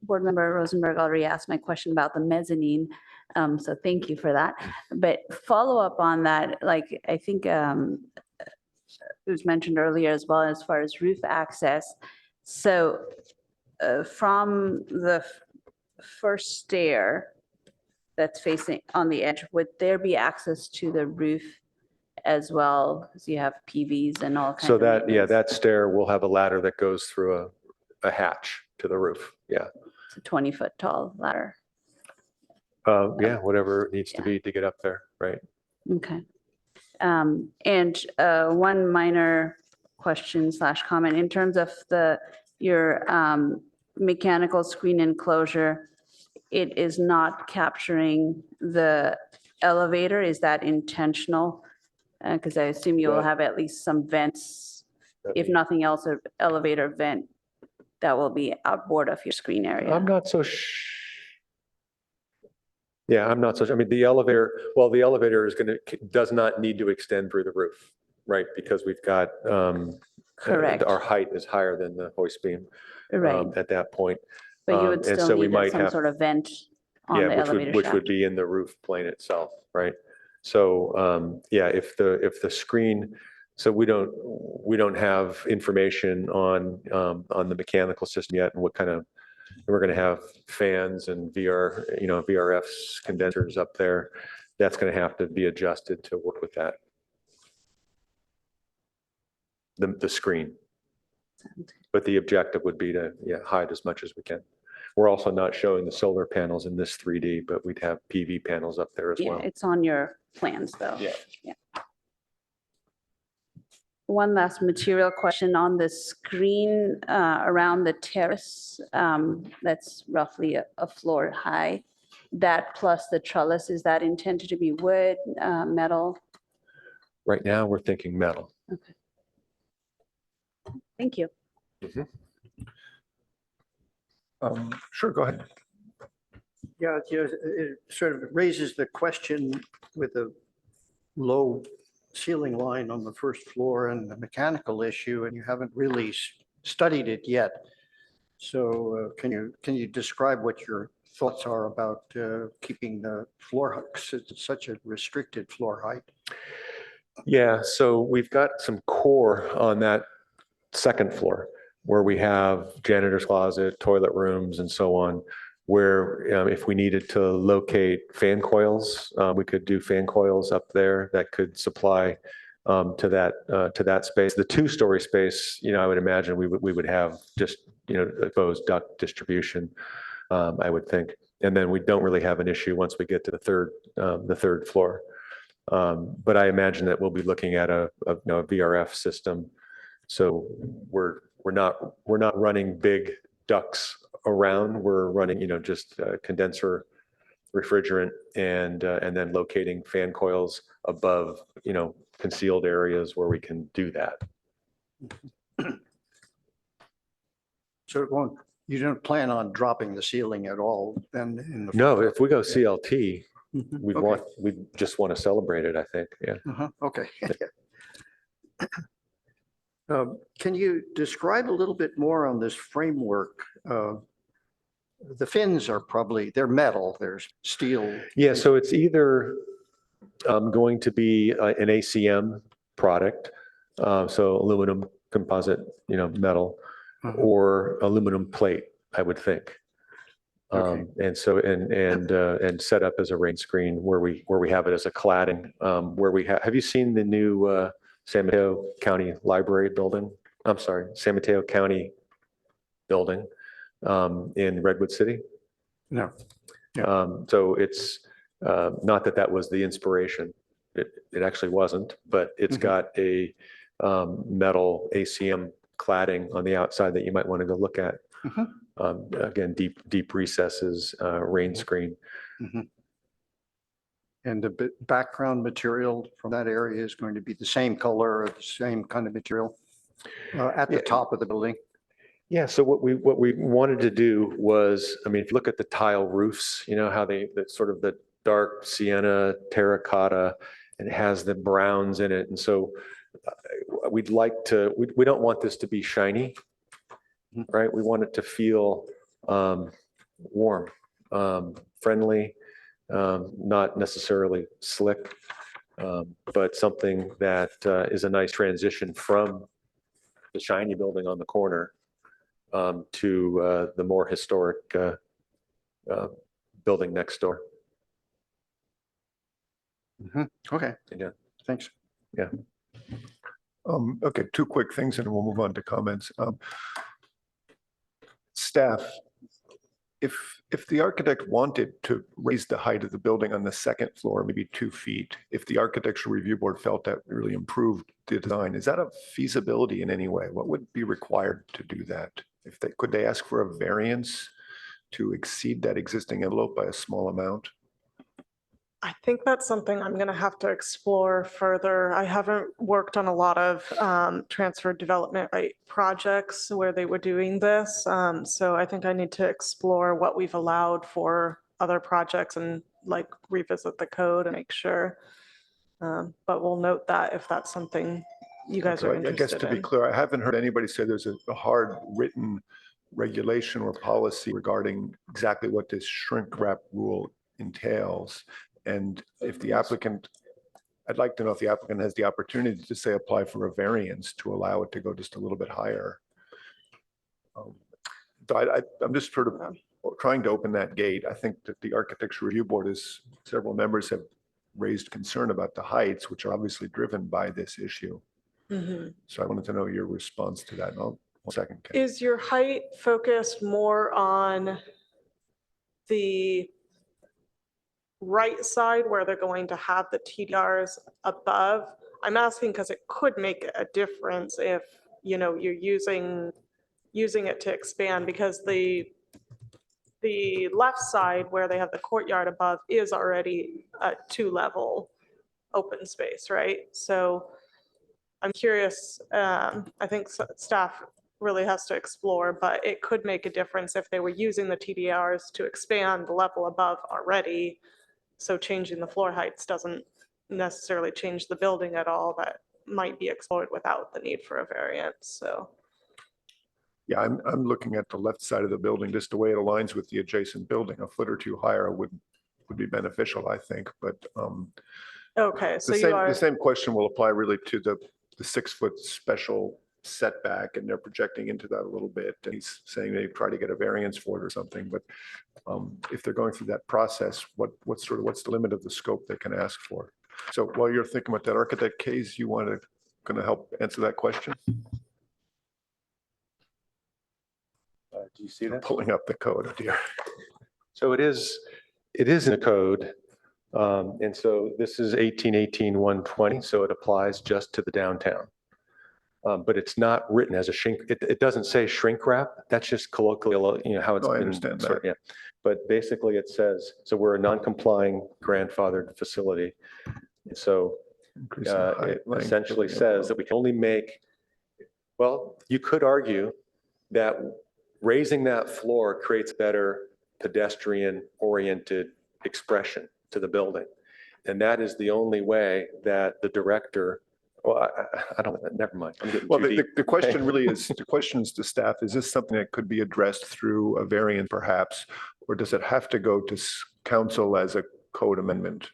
Board Member Rosenberg already asked my question about the mezzanine, so thank you for that. But follow up on that, like, I think it was mentioned earlier as well as far as roof access. So from the first stair that's facing on the edge, would there be access to the roof as well? Because you have PVs and all kinds So of that, maintenance. that stair will have a ladder that goes through a hatch to the roof. Yeah. It's a 20-foot tall ladder. Yeah, whatever it needs to be to get up there, right? Okay. And one minor question / comment in terms of your mechanical screen enclosure, it is not capturing the elevator. Is that intentional? Because I assume you will have at least some vents, if nothing else, an elevator vent that will be outboard of your screen area. I'm not so Yeah, I'm not so, I mean, the elevator is does not need to extend through the roof, right? Because we've got, Correct. our height is higher than the hoist beam. Right. At that point. But you would and still so we need might some have- sort of vent on the elevator which would shaft. be in the roof plane itself, right? So, if the screen, so we don't have information on the mechanical system yet and what kind of, we're going to have fans and VRFs, condensers up there. That's going to have to be adjusted to work with that. The screen. But the objective would be to hide as much as we can. We're also not showing the solar panels in this 3D, but we'd have PV panels up there as Yeah, well. it's on your plans though. Yeah. One last material question on the screen around the terrace, that's roughly a floor high. That plus the trellis, is that intended to be wood, metal? Right now, we're thinking metal. Okay. Thank you. Sure, go ahead. Yeah, it sort of raises the question with the low ceiling line on the first floor and the mechanical issue, and you haven't really studied it yet. So can you describe what your thoughts are about keeping the floor such a restricted floor height? Yeah, so we've got some core on that second floor where we have janitor's closet, toilet rooms, and so on, where if we needed to locate fan coils, we could do fan coils up there that could supply to that space. The two-story space, I would imagine we would have just exposed duct distribution, I would think, and then we don't really have an issue once we get to the third floor. But I imagine that we'll be looking at a VRF system. So we're not running big ducts around. We're running, just condenser refrigerant and then locating fan coils above, concealed areas where we can do that. So you don't plan on dropping the ceiling at all then in the? No, if we go CLT, Okay. we just want to celebrate it, I think. Yeah. Okay. Can you describe a little bit more on this framework? The fins are they're metal, there's steel. Yeah, so it's either going to be an ACM product, so aluminum composite, metal, or aluminum plate, I would think. Okay. And set up as a rain screen where we have it as a cladding. Have you seen the new San Mateo County Library building? I'm sorry, San Mateo County building in Redwood City? No. So it's not that was the inspiration. It actually wasn't, but it's got a metal ACM cladding on the outside that you might want to go look at. Again, deep recesses, rain screen. And the background material from that area is going to be the same color or the same kind of material at the top of the building? Yeah, so what we wanted to do was, if you look at the tile roofs, how that sort of the dark sienna terracotta, and it has the browns in it. And so we'd like to, we don't want this to be shiny, right? We want it to feel warm, friendly, not necessarily slick, but something that is a nice transition from the shiny building on the corner to the more historic building next door. Okay. Yeah. Thanks. Yeah. Okay, two quick things and we'll move on to comments. Staff, if the architect wanted to raise the height of the building on the second floor, maybe 2 feet, if the architectural review board felt that really improved the design, is that a feasibility in any way? What would be required to do that? Could they ask for a variance to exceed that existing envelope by a small amount? I think that's something I'm going to have to explore further. I haven't worked on a lot of transfer development right projects where they were doing this. So I think I need to explore what we've allowed for other projects and revisit the code and make sure. But we'll note that if that's something you guys are I guess interested to be in. clear, I haven't heard anybody say there's a hard written regulation or policy regarding exactly what this shrink wrap rule entails. And if the applicant, I'd like to know if the applicant has the opportunity to say apply for a variance to allow it to go just a little bit higher. I'm just sort of trying to open that gate. I think that the architecture review board several members have raised concern about the heights, which are obviously driven by this issue. So I wanted to know your response to that. One second. Ken. Is your height focused more on the right side where they're going to have the TDRs above? I'm asking because it could make a difference if, you're using it to expand, because the left side where they have the courtyard above is already a 2-level open space, right? So I'm curious, I think staff really has to explore, but it could make a difference if they were using the TDRs to expand the level above already. So changing the floor heights doesn't necessarily change the building at all, that might be explored without the need for a variance, so. Yeah, I'm looking at the left side of the building, just the way it aligns with the adjacent building. A foot or two higher would be beneficial, I think, but Okay, so the you same, are, the same question will apply really to the 6-foot special setback, and they're projecting into that a little bit. And he's saying they try to get a variance for it or something, but if they're going through that process, what's the limit of the scope they can ask for? So while you're thinking about that, Architect Kays, you want to, going to help answer that question? Do you see I'm that? pulling up the code, oh dear. So it is in the code. And so this is 1818-120, so it applies just to the downtown. But it's not written as a shrink, it doesn't say shrink wrap, that's just colloquial, how it's No, I been. understand sort of- Yeah. But basically it says, so we're a non-complying grandfathered facility. And so Increase in height, it length, essentially building says envelope. that we can only make, well, you could argue that raising that floor creates better pedestrian-oriented expression to the building. And that is the only way that the director, well, I don't, never mind. I'm getting Well, too deep. the question really is, the question is to staff, is this something that could be addressed through a variant perhaps? Or does it have to go to council as a code amendment?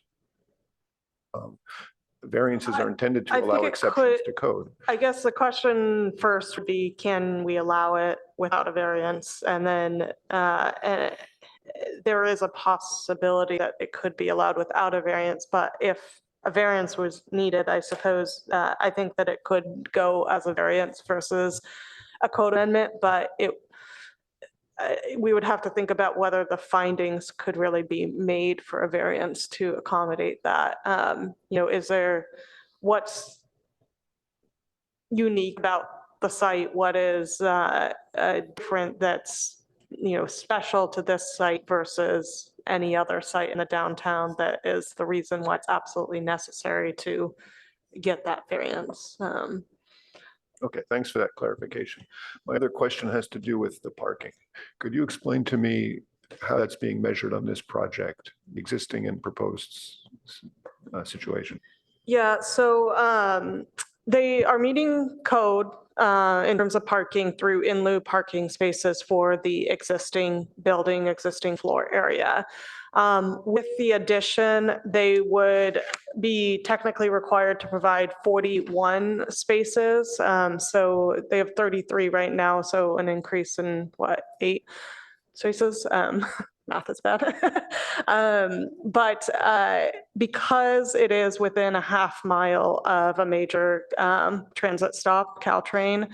Variances are intended I to think allow it exceptions could- to code. I guess the question first would be, can we allow it without a variance? And then there is a possibility that it could be allowed without a variance, but if a variance was needed, I suppose, I think that it could go as a variance versus a code amendment, but we would have to think about whether the findings could really be made for a variance to accommodate that. Is there, what's unique about the site? What is different that's, special to this site versus any other site in the downtown that is the reason why it's absolutely necessary to get that variance? Okay, thanks for that clarification. My other question has to do with the parking. Could you explain to me how that's being measured on this project, existing and proposed situation? Yeah, so they are meeting code in terms of parking through in lieu parking spaces for the existing building, existing floor area. With the addition, they would be technically required to provide 41 spaces. So they have 33 right now, so an increase in 8 spaces? Math is bad. But because it is within a half mile of a major transit stop, Caltrain,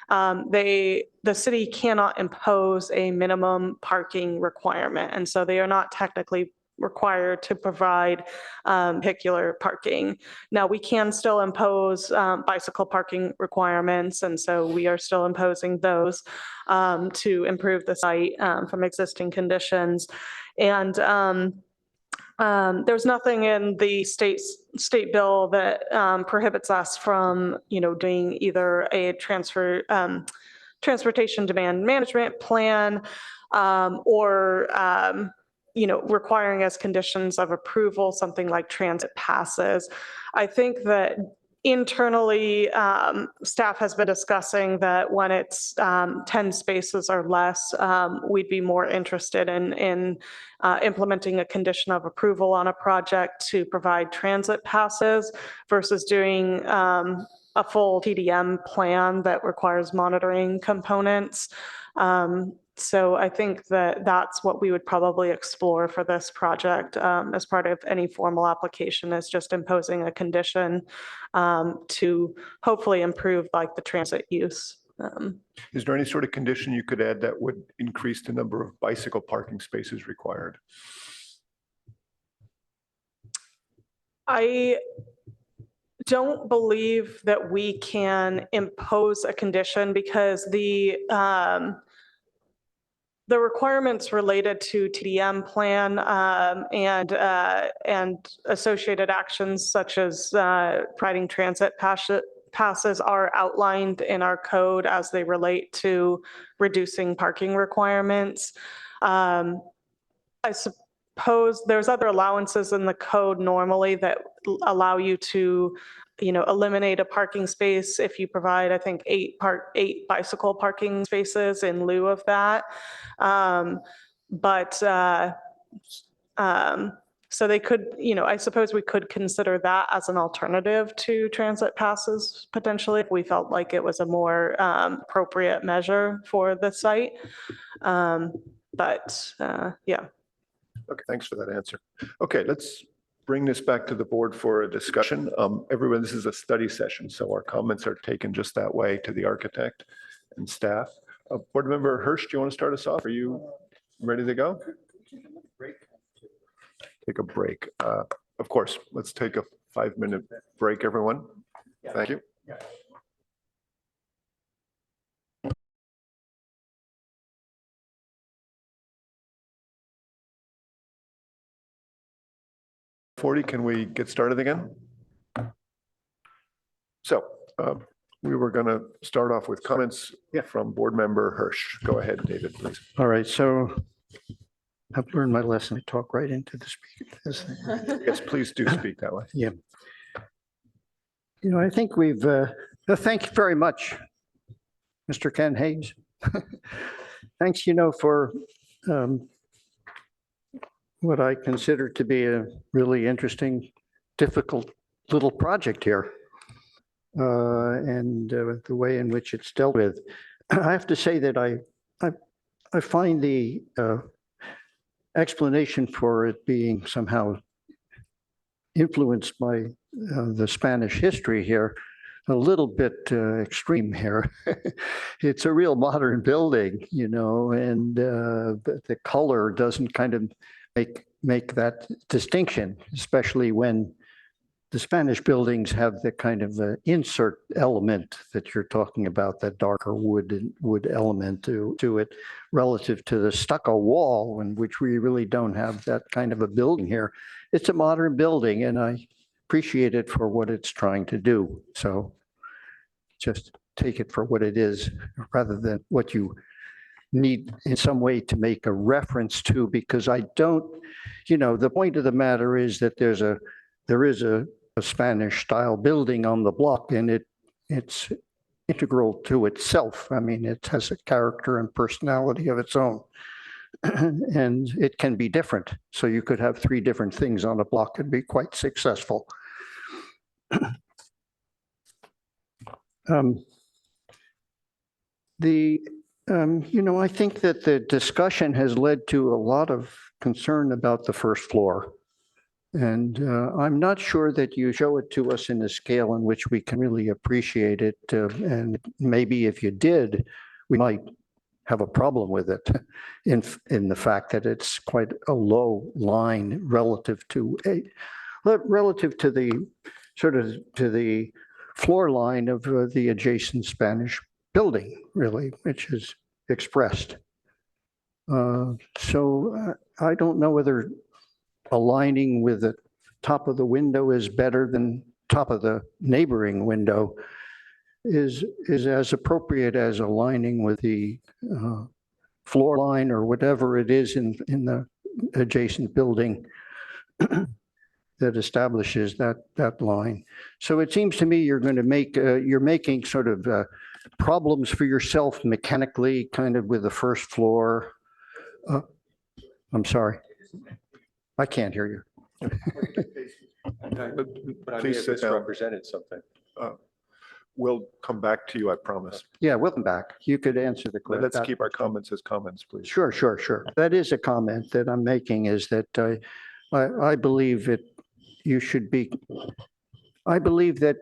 the city cannot impose a minimum parking requirement. And so they are not technically required to provide vehicular parking. Now, we can still impose bicycle parking requirements, and so we are still imposing those to improve the site from existing conditions. And there's nothing in the state bill that prohibits us from, doing either a transportation demand management plan or requiring as conditions of approval something like transit passes. I think that internally, staff has been discussing that when it's 10 spaces or less, we'd be more interested in implementing a condition of approval on a project to provide transit passes versus doing a full TDM plan that requires monitoring components. So I think that that's what we would probably explore for this project as part of any formal application, is just imposing a condition to hopefully improve like the transit use. Is there any sort of condition you could add that would increase the number of bicycle parking spaces required? I don't believe that we can impose a condition because the requirements related to TDM plan and associated actions such as providing transit passes are outlined in our code as they relate to reducing parking requirements. I suppose there's other allowances in the code normally that allow you to, eliminate a parking space if you provide, I think, 8 bicycle parking spaces in lieu of that. But so they could, I suppose we could consider that as an alternative to transit passes potentially if we felt like it was a more appropriate measure for the site. But yeah. Okay, thanks for that answer. Okay, let's bring this back to the board for a discussion. Everyone, this is a study session, so our comments are taken just that way to the architect and staff. Board Member Hirsch, do you want to start us off? Are you ready to go? Take a break. Of course, let's take a 5-minute break, everyone. Thank you. Can we get started again? So we were going to start off with comments from Board Member Hirsch. Go ahead, David, please. All right, so I've learned my lesson. I talk right into the speaker. Yes, please do speak that way. Yeah. I think we've, thank you very much, Mr. Ken Hayes. Thanks, for what I consider to be a really interesting, difficult little project here. And the way in which it's dealt with. I have to say that I find the explanation for it being somehow influenced by the Spanish history here a little bit extreme here. It's a real modern building, and the color doesn't kind of make that distinction, especially when the Spanish buildings have the kind of insert element that you're talking about, that darker wood element to it relative to the stucco wall, in which we really don't have that kind of a building here. It's a modern building, and I appreciate it for what it's trying to do. So just take it for what it is rather than what you need in some way to make a reference to, because I don't, the point of the matter is that there is a Spanish style building on the block, and it's integral to itself. I mean, it has a character and personality of its own, and it can be different. So you could have 3 different things on a block and be quite successful. I think that the discussion has led to a lot of concern about the first floor. And I'm not sure that you show it to us in a scale in which we can really appreciate it. And maybe if you did, we might have a problem with it in the fact that it's quite a low line relative to the to the floor line of the adjacent Spanish building, really, which is expressed. So I don't know whether aligning with the top of the window is better than top of the neighboring window is as appropriate as aligning with the floor line or whatever it is in the adjacent building that establishes that line. So it seems to me you're going to you're making sort of problems for yourself mechanically, kind of with the first floor. I'm sorry. I can't hear you. But I may Please have sit down. misrepresented something. We'll come back to you, I promise. Yeah, welcome back. You could answer the question. Let's keep our comments as comments, please. Sure. That is a comment that I'm making, is that I believe that you should be, I believe that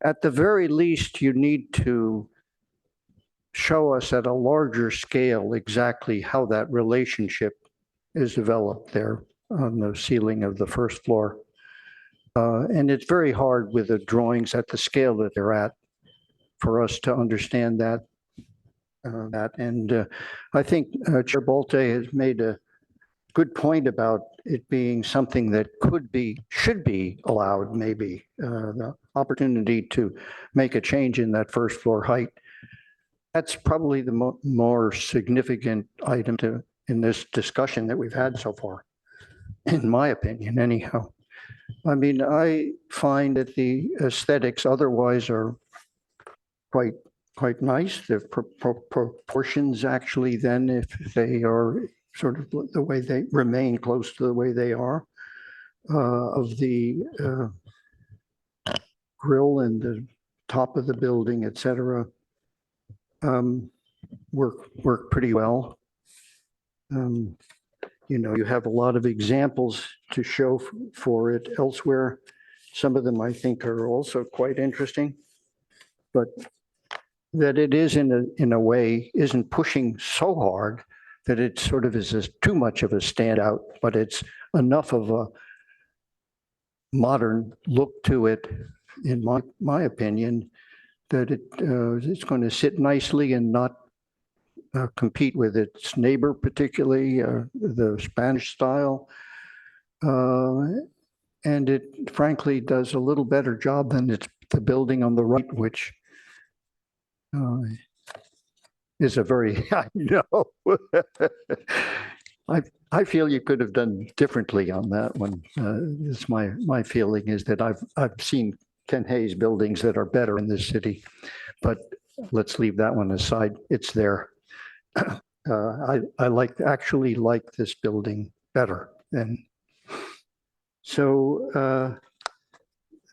at the very least, you need to show us at a larger scale exactly how that relationship is developed there on the ceiling of the first floor. And it's very hard with the drawings at the scale that they're at for us to understand that. And I think Chair Bolte has made a good point about it being something that should be allowed, maybe, the opportunity to make a change in that first floor height. That's probably the more significant item in this discussion that we've had so far, in my opinion, anyhow. I mean, I find that the aesthetics otherwise are quite nice. The proportions actually then, if they are sort of the way they remain close to the way they are, of the grill and the top of the building, et cetera, work pretty well. You have a lot of examples to show for it elsewhere. Some of them I think are also quite interesting, but that it is in a way isn't pushing so hard that it sort of is too much of a standout, but it's enough of a modern look to it, in my opinion, that it's going to sit nicely and not compete with its neighbor, particularly the Spanish style. And it frankly does a little better job than the building on the right, which is a very, I know. I feel you could have done differently on that one. It's my feeling is that I've seen Ken Hayes buildings that are better in this city, but let's leave that one aside. It's there. I actually like this building better. And so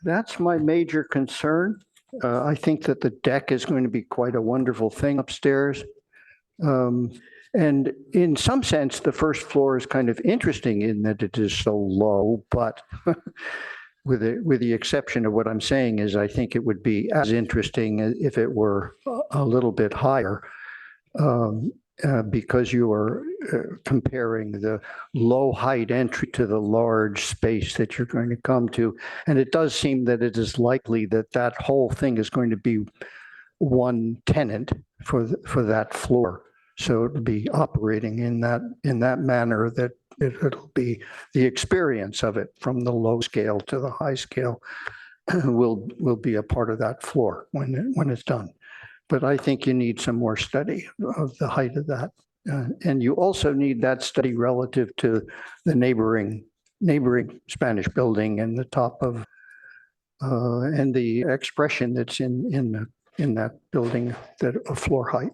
that's my major concern. I think that the deck is going to be quite a wonderful thing upstairs. And in some sense, the first floor is kind of interesting in that it is so low, but with the exception of what I'm saying is I think it would be as interesting if it were a little bit higher. Because you are comparing the low height entry to the large space that you're going to come to. And it does seem that it is likely that that whole thing is going to be one tenant for that floor. So it'll be operating in that manner that it'll be the experience of it from the low scale to the high scale will be a part of that floor when it's done. But I think you need some more study of the height of that. And you also need that study relative to the neighboring Spanish building and the top of, and the expression that's in that building, that a floor height.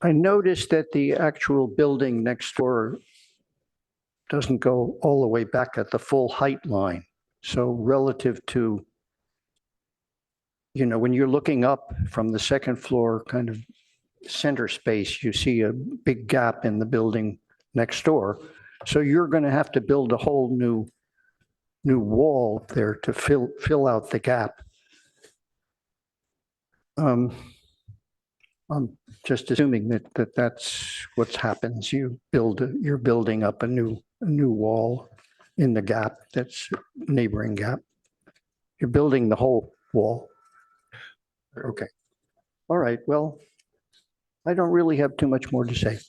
I noticed that the actual building next door doesn't go all the way back at the full height line. So relative to, when you're looking up from the second floor kind of center space, you see a big gap in the building next door. So you're going to have to build a whole new wall there to fill out the gap. I'm just assuming that that's what happens. You're building up a new wall in the gap that's neighboring gap. You're building the whole wall. Okay. All right. Well, I don't really have too much more to say.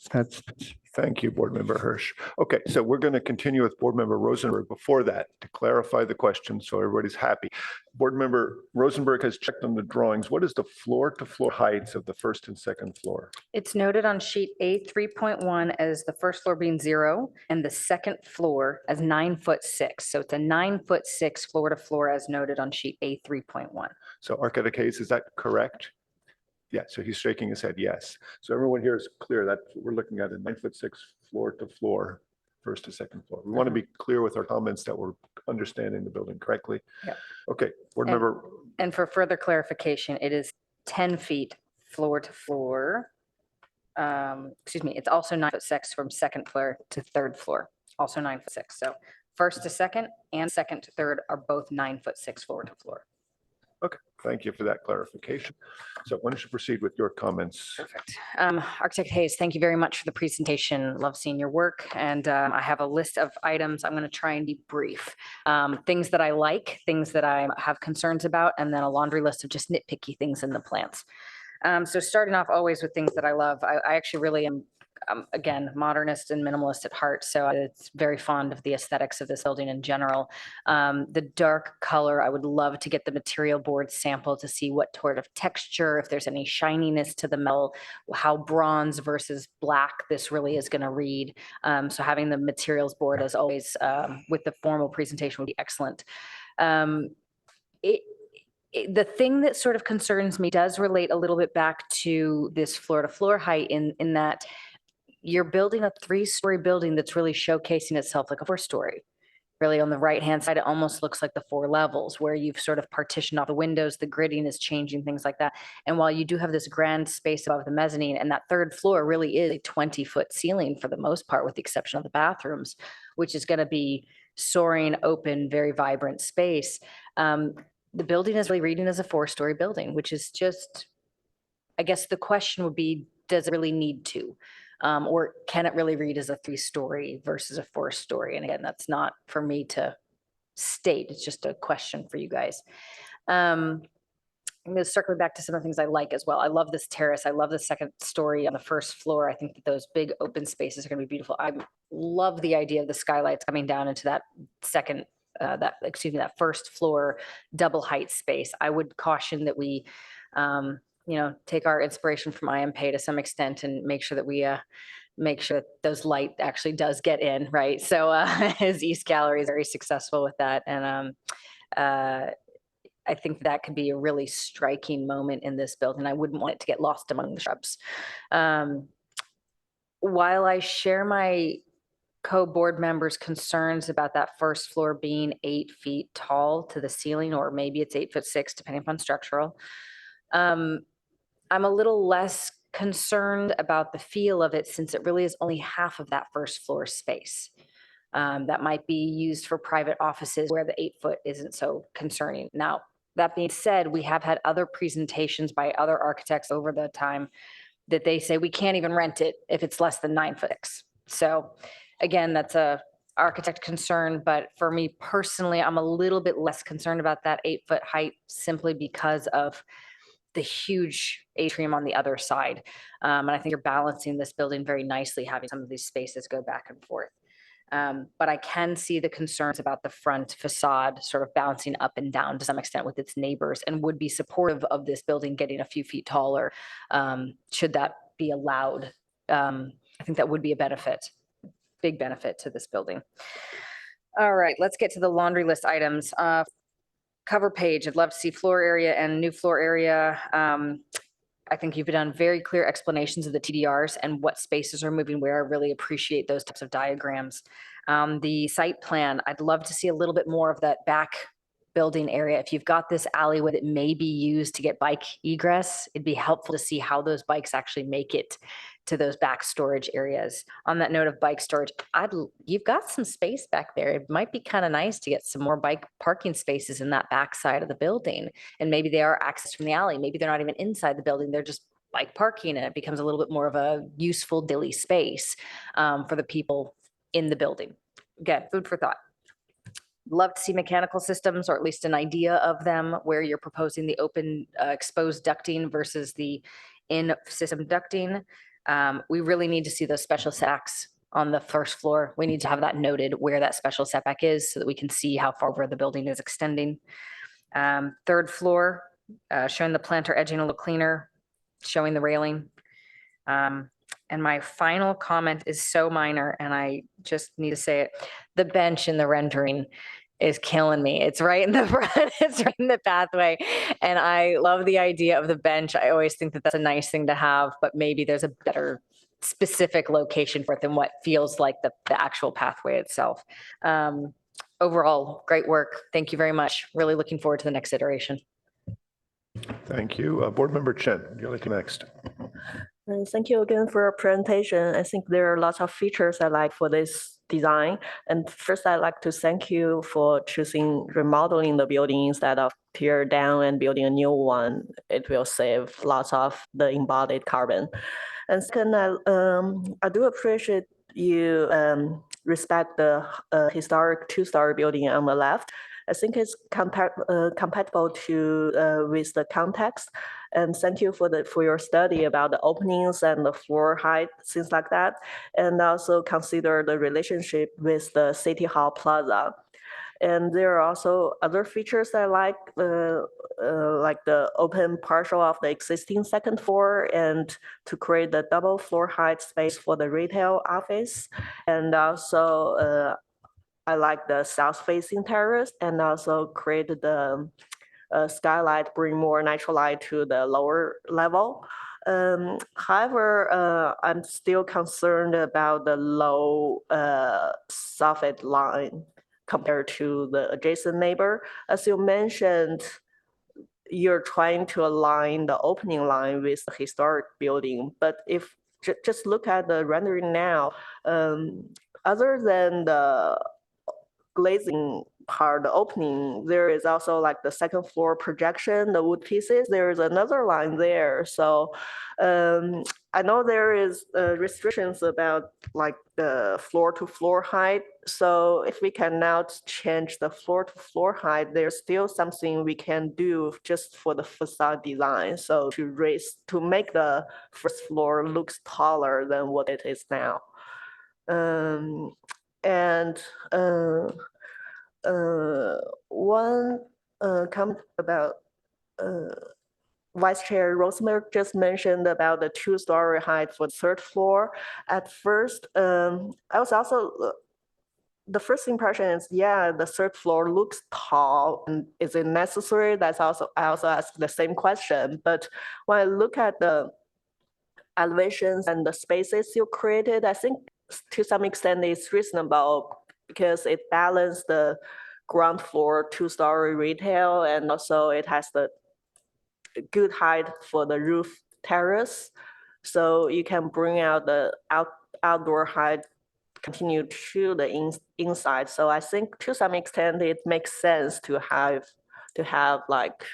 Thank you, Board Member Hirsch. Okay, so we're going to continue with Board Member Rosenberg. Before that, to clarify the question so everybody's happy. Board Member Rosenberg has checked on the drawings. What is the floor-to-floor heights of the first and second floor? It's noted on sheet A 3.1 as the first floor being 0 and the second floor as 9'6". So it's a 9'6" floor to floor as noted on sheet A 3.1. So Architect Hayes, is that correct? Yeah, so he's shaking his head, yes. So everyone here is clear that we're looking at a 9'6" floor to floor, first to second floor. We want to be clear with our comments that we're understanding the building correctly. Yeah. Okay, Board Member. And for further clarification, it is 10 feet floor to floor. Excuse me, it's also 9'6" from second floor to third floor, also 9'6". So first to second and second to third are both 9'6" floor to floor. Okay, thank you for that clarification. So why don't you proceed with your comments? Perfect. Architect Hayes, thank you very much for the presentation. Love seeing your work. And I have a list of items. I'm going to try and be brief. Things that I like, things that I have concerns about, and then a laundry list of just nitpicky things in the plans. So starting off always with things that I love, I actually really am again, modernist and minimalist at heart, so it's very fond of the aesthetics of this building in general. The dark color, I would love to get the material board sample to see what sort of texture, if there's any shininess to the metal, how bronze versus black this really is going to read. So having the materials board, as always, with the formal presentation would be excellent. The thing that sort of concerns me does relate a little bit back to this floor-to-floor height in that you're building a 3-story building that's really showcasing itself like a 4-story. Really, on the right-hand side, it almost looks like the 4 levels where you've sort of partitioned off the windows, the gridding is changing, things like that. And while you do have this grand space above the mezzanine, and that 3rd floor really is a 20-foot ceiling for the most part, with the exception of the bathrooms, which is going to be soaring, open, very vibrant space. The building is really reading as a 4-story building, which is just, I guess the question would be, does it really need to? Or can it really read as a 3-story versus a 4-story? And again, that's not for me to state. It's just a question for you guys. I'm going to circle back to some of the things I like as well. I love this terrace. I love the 2nd story on the 1st floor. I think that those big open spaces are going to be beautiful. I love the idea of the skylights coming down into that that 1st floor double height space. I would caution that we, take our inspiration from IMPay to some extent and make sure that we make sure that those light actually does get in, right? So his East Gallery is very successful with that. And I think that could be a really striking moment in this building. I wouldn't want it to get lost among the shrubs. While I share my co-board members' concerns about that 1st floor being 8 feet tall to the ceiling, or maybe it's 8'6", depending upon structural. I'm a little less concerned about the feel of it, since it really is only half of that 1st floor space. That might be used for private offices where the 8 foot isn't so concerning. Now, that being said, we have had other presentations by other architects over the time that they say we can't even rent it if it's less than 9'6". So again, that's a architect concern, but for me personally, I'm a little bit less concerned about that 8-foot height, simply because of the huge atrium on the other side. And I think you're balancing this building very nicely, having some of these spaces go back and forth. But I can see the concerns about the front facade sort of bouncing up and down to some extent with its neighbors, and would be supportive of this building getting a few feet taller, should that be allowed. I think that would be a benefit, big benefit to this building. All right, let's get to the laundry list items. Cover page, I'd love to see floor area and new floor area. I think you've done very clear explanations of the TDRs and what spaces are moving where. I really appreciate those types of diagrams. The site plan, I'd love to see a little bit more of that back building area. If you've got this alleyway that may be used to get bike egress, it'd be helpful to see how those bikes actually make it to those back storage areas. On that note of bike storage, you've got some space back there. It might be kind of nice to get some more bike parking spaces in that back side of the building. And maybe they are accessed from the alley. Maybe they're not even inside the building. They're just bike parking, and it becomes a little bit more of a useful daily space for the people in the building. Again, food for thought. Love to see mechanical systems, or at least an idea of them, where you're proposing the open exposed ducting versus the in-system ducting. We really need to see those special setbacks on the 1st floor. We need to have that noted where that special setback is, so that we can see how far over the building is extending. 3rd floor, showing the planter edging a little cleaner, showing the railing. And my final comment is so minor, and I just need to say it. The bench in the rendering is killing me. It's right in the front, it's right in the pathway. And I love the idea of the bench. I always think that that's a nice thing to have, but maybe there's a better specific location for it than what feels like the actual pathway itself. Overall, great work. Thank you very much. Really looking forward to the next iteration. Thank you. Board Member Chen, you're like next. Thank you again for your presentation. I think there are lots of features I like for this design. And first, I'd like to thank you for choosing remodeling the building instead of tear down and building a new one. It will save lots of the embodied carbon. And second, I do appreciate you respect the historic 2-story building on the left. I think it's compatible to with the context. And thank you for your study about the openings and the floor height, things like that. And also consider the relationship with the City Hall Plaza. And there are also other features I like the open partial of the existing second floor and to create the double floor height space for the retail office. And also I like the south facing terrace and also create the skylight, bring more natural light to the lower level. However, I'm still concerned about the low soffit line compared to the adjacent neighbor. As you mentioned, you're trying to align the opening line with the historic building, but if just look at the rendering now, other than the glazing part, the opening, there is also like the second floor projection, the wood pieces, there is another line there. So I know there is restrictions about like the floor to floor height. So if we can now change the floor to floor height, there's still something we can do just for the facade design. So to make the first floor looks taller than what it is now. One comment about Vice Chair Rosemary just mentioned about the two-story height for the third floor. At first, I was also, the first impression is, yeah, the third floor looks tall. And is it necessary? I also asked the same question. But when I look at the elevations and the spaces you created, I think to some extent it's reasonable because it balanced the ground floor two-story retail and also it has the good height for the roof terrace. So you can bring out the outdoor height continue to the inside. So I think to some extent it makes sense to have like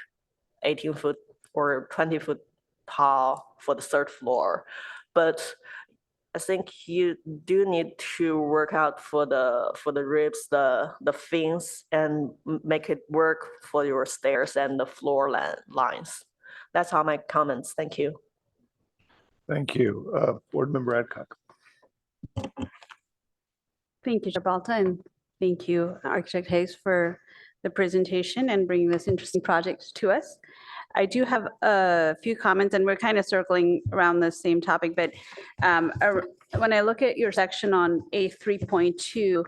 18-foot or 20-foot tall for the third floor. But I think you do need to work out for the ribs, the fins, and make it work for your stairs and the floor lines. That's all my comments. Thank you. Thank you. Board Member Adcock. Thank you, Chair Balta, and thank you, Architect Hayes, for the presentation and bringing this interesting project to us. I do have a few comments, and we're kind of circling around the same topic, but when I look at your section on A 3.2,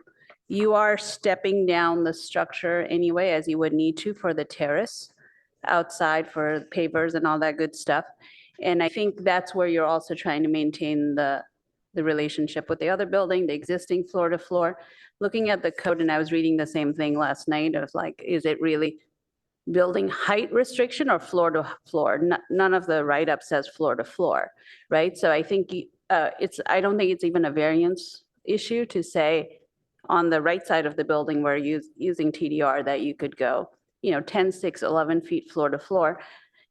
you are stepping down the structure anyway, as you would need to for the terrace outside for pavers and all that good stuff. And I think that's where you're also trying to maintain the relationship with the other building, the existing floor to floor. Looking at the code, and I was reading the same thing last night, I was like, is it really building height restriction or floor to floor? None of the write-up says floor to floor, right? So I think I don't think it's even a variance issue to say on the right side of the building where you're using TDR that you could go, 10, 6, 11 feet floor to floor,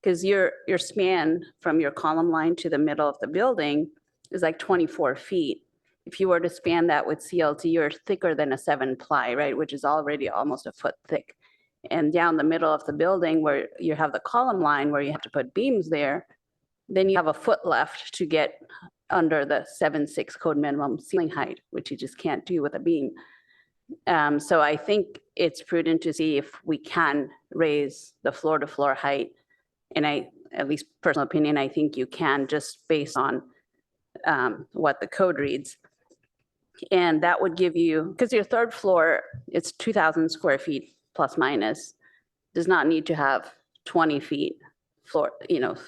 because your span from your column line to the middle of the building is like 24 feet. If you were to span that with CLT, you're thicker than a 7-ply, right? Which is already almost a foot thick. And down the middle of the building where you have the column line where you have to put beams there, then you have a foot left to get under the 7.6 code minimum ceiling height, which you just can't do with a beam. So I think it's prudent to see if we can raise the floor to floor height. And at least personal opinion, I think you can just based on what the code reads. And that would give you, because your third floor, it's 2,000 square feet plus minus, does not need to have 20 feet floor,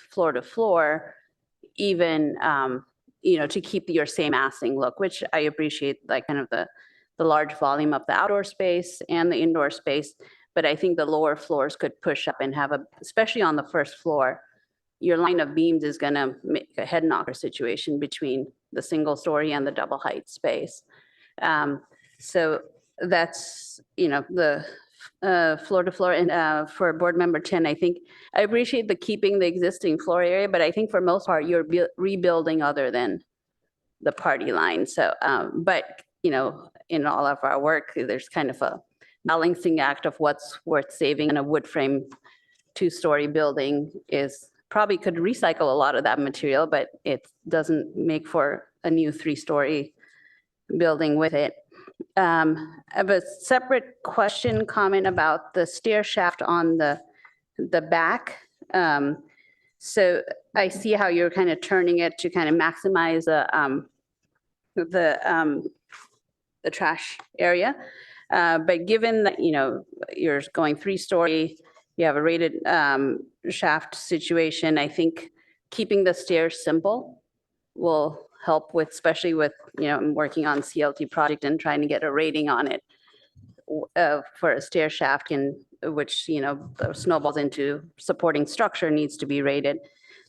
floor to floor, even, to keep your same massing look, which I appreciate, like kind of the large volume of the outdoor space and the indoor space. But I think the lower floors could push up and have especially on the first floor, your line of beams is going to make a head knocker situation between the single story and the double height space. So that's, the floor to floor. And for board member 10, I think I appreciate keeping the existing floor area, but I think for most part, you're rebuilding other than the party line. So, but, in all of our work, there's kind of balancing act of what's worth saving in a wood frame two-story building is probably could recycle a lot of that material, but it doesn't make for a new three-story building with it. I have a separate question, comment about the stair shaft on the back. So I see how you're kind of turning it to kind of maximize the trash area. But given that, you know, you're going three-story, you have a rated shaft situation, I think keeping the stairs simple will help with, especially with, you know, I'm working on CLT project and trying to get a rating on it for a stair shaft which, you know, snowballs into supporting structure needs to be rated.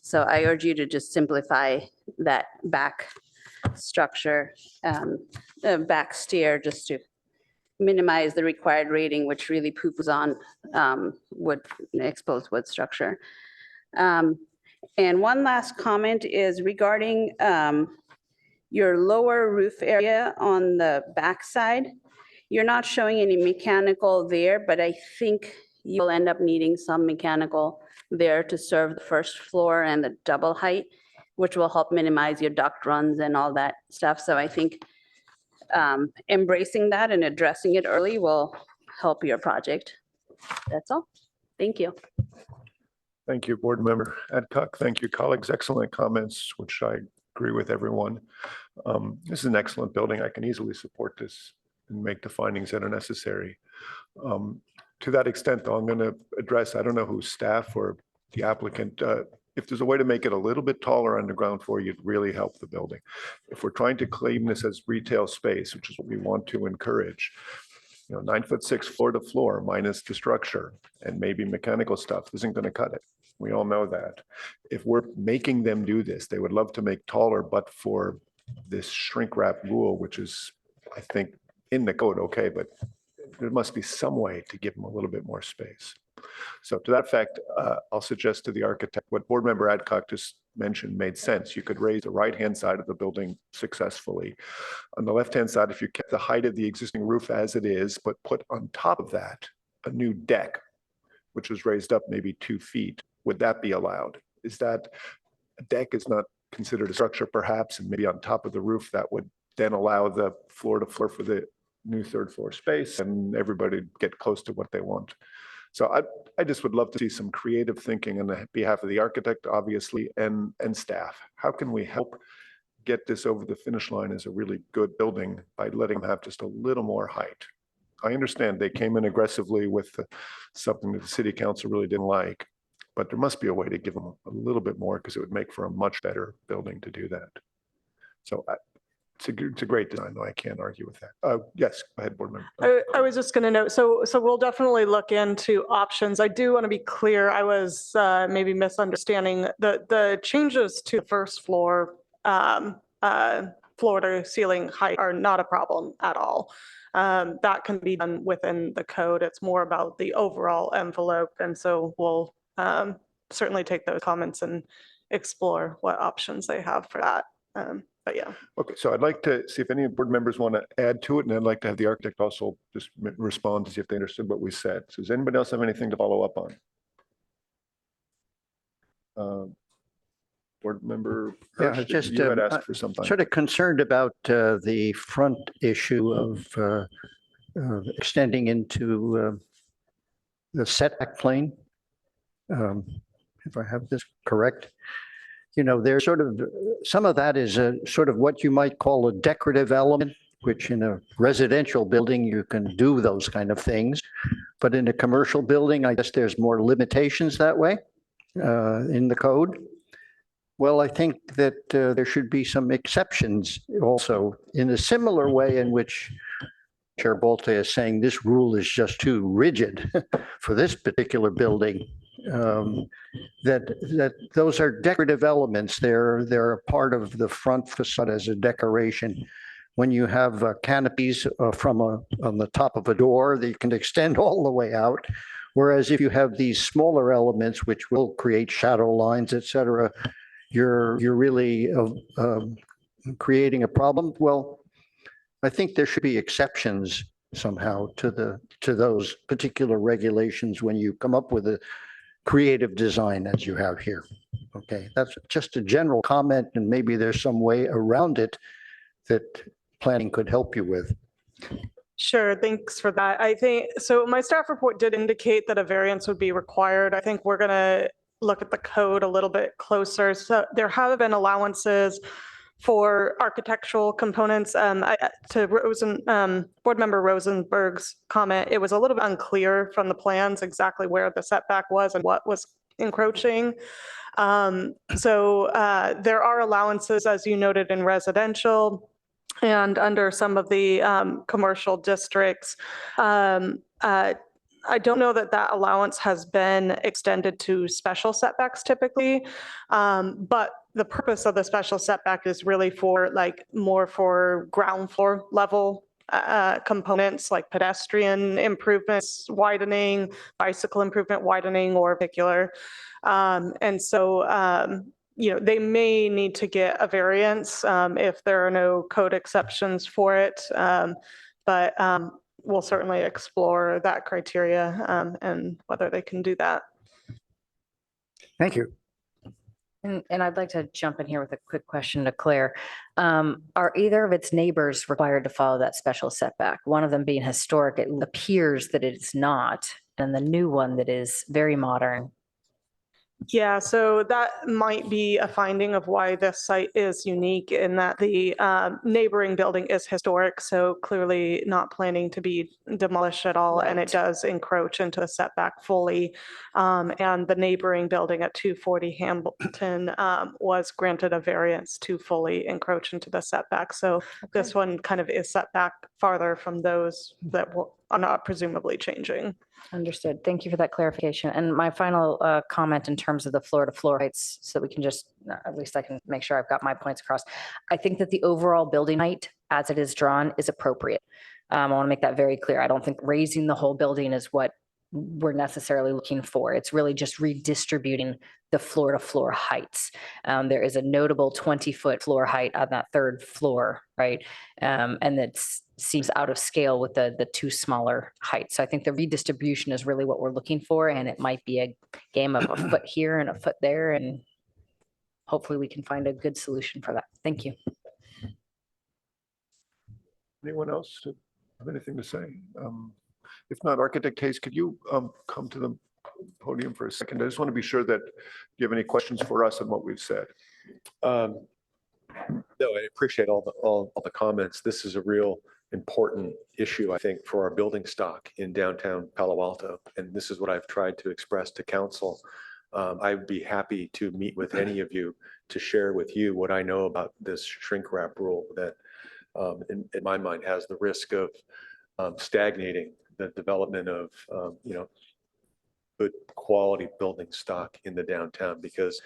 So I urge you to just simplify that back structure, back stair, just to minimize the required rating, which really poo-poos on exposed wood structure. And one last comment is regarding your lower roof area on the backside. You're not showing any mechanical there, but I think you'll end up needing some mechanical there to serve the first floor and the double height, which will help minimize your duct runs and all that stuff. So I think embracing that and addressing it early will help your project. That's all. Thank you. Thank you, Board Member Adcock. Thank you, colleagues. Excellent comments, which I agree with everyone. This is an excellent building. I can easily support this and make the findings that are necessary. To that extent, though, I'm going to address, I don't know who's staff or the applicant, if there's a way to make it a little bit taller on the ground floor, you'd really help the building. If we're trying to claim this as retail space, which is what we want to encourage, you know, 9'6" floor to floor minus the structure and maybe mechanical stuff isn't going to cut it. We all know that. If we're making them do this, they would love to make taller, but for this shrink wrap rule, which is, I think, in the code, okay, but there must be some way to give them a little bit more space. So to that effect, I'll suggest to the architect what Board Member Adcock just mentioned made sense. You could raise the right-hand side of the building successfully. On the left-hand side, if you kept the height of the existing roof as it is, but put on top of that a new deck, which was raised up maybe 2 feet, would that be allowed? Is that a deck is not considered a structure perhaps, and maybe on top of the roof that would then allow the floor to floor for the new third floor space and everybody get close to what they want. So I just would love to see some creative thinking on behalf of the architect, obviously, and staff. How can we help get this over the finish line as a really good building by letting them have just a little more height? I understand they came in aggressively with something that the city council really didn't like, but there must be a way to give them a little bit more because it would make for a much better building to do that. So it's a great design, though. I can't argue with that. Yes, go ahead, Board Member. I was just going to note, so we'll definitely look into options. I do want to be clear. I was maybe misunderstanding the changes to the first floor, floor to ceiling height are not a problem at all. That can be done within the code. It's more about the overall envelope. And so we'll certainly take those comments and explore what options they have for that. But yeah. Okay, so I'd like to see if any board members want to add to it, and I'd like to have the architect also just respond to see if they understood what we said. So does anybody else have anything to follow up on? Board Member Yeah, Hirsch, just you had asked for something. sort of concerned about the front issue of extending into the setback plane. If I have this correct. You know, there's sort of, some of that is a sort of what you might call a decorative element, which in a residential building, you can do those kind of things. But in a commercial building, I guess there's more limitations that way in the code. Well, I think that there should be some exceptions also in a similar way in which Chair Bolte is saying this rule is just too rigid for this particular building. That those are decorative elements. They're a part of the front facade as a decoration. When you have canopies on the top of a door, they can extend all the way out. Whereas if you have these smaller elements, which will create shadow lines, et cetera, you're really creating a problem. Well, I think there should be exceptions somehow to those particular regulations when you come up with a creative design as you have here. Okay, that's just a general comment, and maybe there's some way around it that planning could help you with. Sure, thanks for that. I think, so my staff report did indicate that a variance would be required. I think we're going to look at the code a little bit closer. So there have been allowances for architectural components. To Board Member Rosenberg's comment, it was a little bit unclear from the plans exactly where the setback was and what was encroaching. So there are allowances, as you noted, in residential and under some of the commercial districts. I don't know that that allowance has been extended to special setbacks typically, but the purpose of the special setback is really for more for ground floor level components like pedestrian improvements, widening, bicycle improvement, widening, or particular. And so, they may need to get a variance if there are no code exceptions for it. But we'll certainly explore that criteria and whether they can do that. Thank you. And I'd like to jump in here with a quick question to Claire. Are either of its neighbors required to follow that special setback? One of them being historic, it appears that it is not, and the new one that is very modern. Yeah, so that might be a finding of why this site is unique in that the neighboring building is historic, so clearly not planning to be demolished at all, and it does encroach into the setback fully. And the neighboring building at 240 Hamilton was granted a variance to fully encroach into the setback. So this one kind of is set back farther from those that are not presumably changing. Understood. Thank you for that clarification. And my final comment in terms of the floor to floor heights, so we can just, at least I can make sure I've got my points across. I think that the overall building height as it is drawn is appropriate. I want to make that very clear. I don't think raising the whole building is what we're necessarily looking for. It's really just redistributing the floor to floor heights. There is a notable 20-foot floor height on that third floor, right? And that seems out of scale with the two smaller heights. So I think the redistribution is really what we're looking for, and it might be a game of a foot here and a foot there, and hopefully we can find a good solution for that. Thank you. Anyone else have anything to say? If not, Architect Hayes, could you come to the podium for a second? I just want to be sure that you have any questions for us on what we've said. No, I appreciate all the comments. This is a real important issue, I think, for our building stock in downtown Palo Alto. And this is what I've tried to express to council. I'd be happy to meet with any of you to share with you what I know about this shrink wrap rule that in my mind has the risk of stagnating the development of good quality building stock in the downtown, because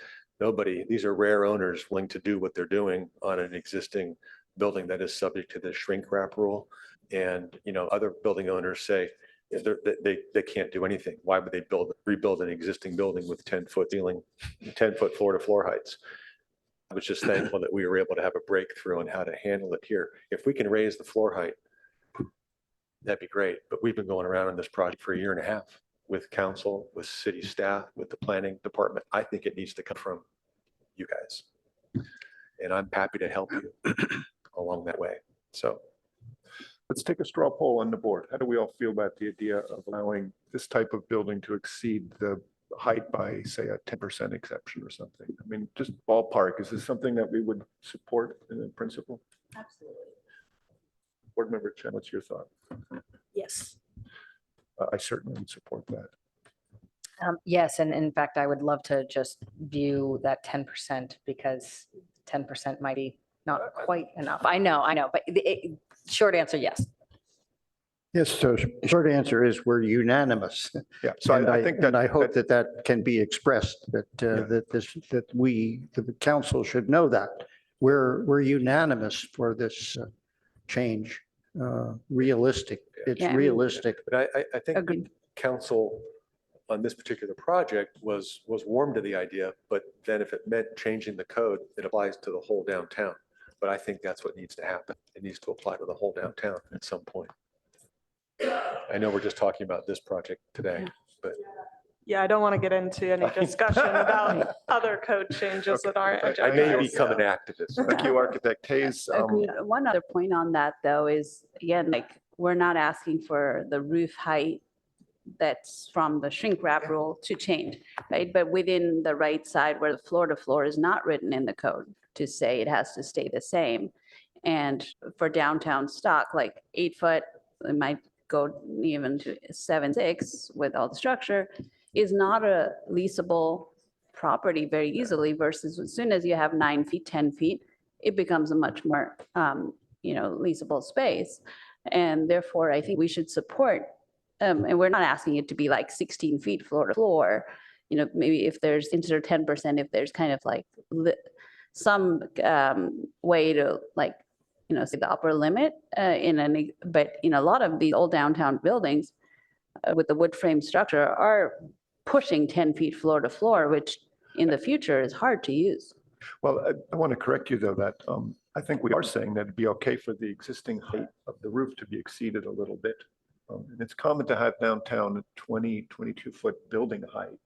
these are rare owners willing to do what they're doing on an existing building that is subject to the shrink wrap rule. And other building owners say they can't do anything. Why would they rebuild an existing building with 10-foot ceiling, 10-foot floor to floor heights? I was just thankful that we were able to have a breakthrough on how to handle it here. If we can raise the floor height, that'd be great. But we've been going around on this project for a year and a half with council, with city staff, with the planning department. I think it needs to come from you guys. And I'm happy to help you along that way. So let's take a straw poll on the board. How do we all feel about the idea of allowing this type of building to exceed the height by, say, a 10% exception or something? I mean, just ballpark, is this something that we would support in principle? Absolutely. Board Member Chen, what's your thought? Yes. I certainly would support that. Yes, and in fact, I would love to just view that 10% because 10% might be not quite enough. I know, but short answer, yes. Yes, so short answer is we're unanimous. Yeah, so I think that, and I hope that can be expressed, that the council should know that we're unanimous for this change. Realistic, it's realistic. But I think Agreed. council on this particular project was warm to the idea, but then if it meant changing the code, it applies to the whole downtown. But I think that's what needs to happen. It needs to apply to the whole downtown at some point. I know we're just talking about this project today, but Yeah, I don't want to get into any discussion about other code changes that aren't. I may agendized, become an so. activist. Thank you, Architect Hayes. Agreed. One other point on that, though, is again, like, we're not asking for the roof height that's from the shrink wrap rule to change, right? But within the right side where the floor to floor is not written in the code to say it has to stay the same. And for downtown stock, like 8 foot, it might go even to 7.6 with all the structure, is not a leasable property very easily versus as soon as you have 9 feet, 10 feet, it becomes a much more, leasable space. And therefore, I think we should support, and we're not asking it to be like 16 feet floor to floor. Maybe if there's instead of 10%, if there's kind of like some way to like, say the upper limit but a lot of these old downtown buildings with the wood frame structure are pushing 10 feet floor to floor, which in the future is hard to use. Well, I want to correct you though, that I think we are saying that it'd be okay for the existing height of the roof to be exceeded a little bit. And it's common to have downtown 20, 22-foot building height,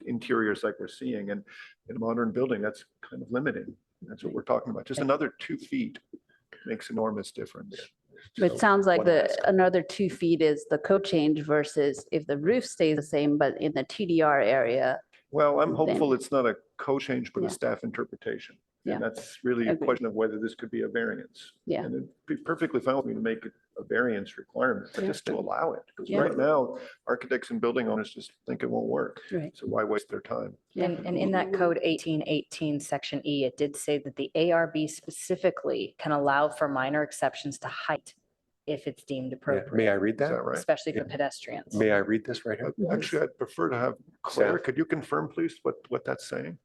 interiors like we're seeing. And in a modern building, that's kind of limiting. That's what we're talking about. Just another 2 feet makes enormous difference. It sounds like one last- another 2 feet is the code change versus if the roof stays the same, but in the TDR area. Well, I'm Then- hopeful it's not a code change, but Yeah. a staff interpretation. Yeah. And that's really a Agreed. question of whether this could be a variance. Yeah. And it'd be perfectly fine with me to make it a variance requirement, but Yeah. just to allow it. Because Yeah. right now, architects and building owners just think it won't work. Right. So why waste their time? Yeah. And in that code 1818, section E, it did say that the ARB specifically can allow for minor exceptions to height if it's deemed Yeah, appropriate, may I read Is that? that right? especially for Yeah. pedestrians. May I read this right here? Actually, I'd prefer to have Claire. Staff. Could you confirm, please, what that's saying?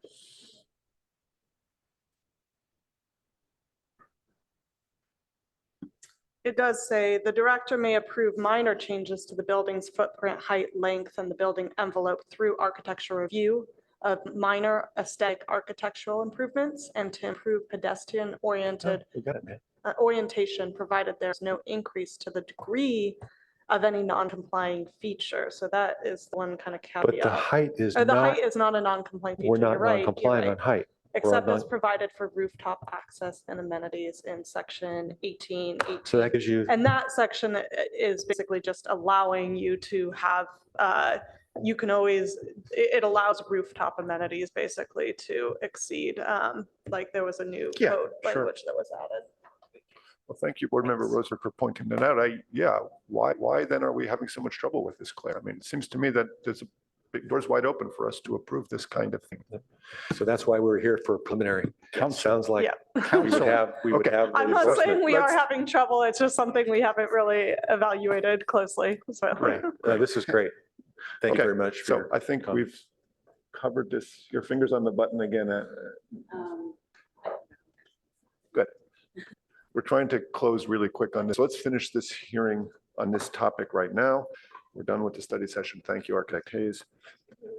It does say the director may approve minor changes to the building's footprint, height, length, and the building envelope through architectural review of minor aesthetic architectural improvements and to improve pedestrian-oriented We got it, man. orientation, provided there's no increase to the degree of any non-complying feature. So that is the one kind of But the caveat. height is Or the not, height is not a non-compliant feature. we're You're not right, you're non-compliant right. on height. Except as non- provided for rooftop access and amenities in section 1818. So that gives you, And that section is basically just allowing you to have, you can always, it allows rooftop amenities basically to exceed, like there was a new Yeah, code sure. language that was added. Well, thank you, Board Member Roser, for pointing that out. Why then are we having so much trouble with this, Claire? I mean, it seems to me that there's a big doors wide open for us to approve this kind of thing. so that's why we're here for preliminary. Sounds like Yeah. we would Okay. have. the I'm not enforcement. saying we are Let's- having trouble. It's just something we haven't really evaluated closely. So. Right. This is great. Thank you Okay, very much. for So your I think comments. we've covered this. Your fingers on the button again. Good. We're trying to close really quick on this. Let's finish this hearing on this topic right now. We're done with the study session. Thank you, Architect Hayes.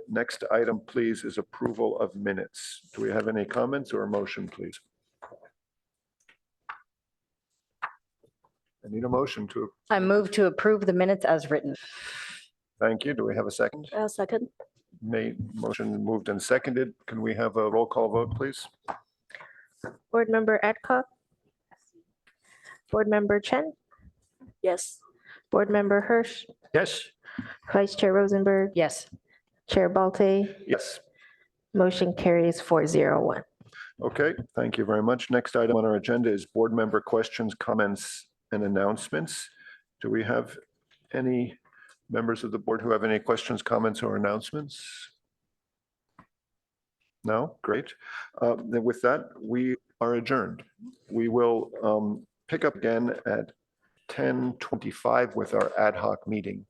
Next item, please, is approval of minutes. Do we have any comments or a motion, please? I need a motion to, I move to approve the minutes as written. thank you. Do we have a second? Second. Motion moved and seconded. Can we have a roll call vote, please? Board Member Adcock? Board Member Chen? Yes. Board Member Hirsch? Yes. Vice Chair Rosenberg? Yes. Chair Balte? Yes. Motion carries 401. Okay, thank you very much. Next item on our agenda is board member questions, comments, and announcements. Do we have any members of the board who have any questions, comments, or announcements? No? Great. Then with that, we are adjourned. We will pick up again at 10:25 with our ad hoc meeting.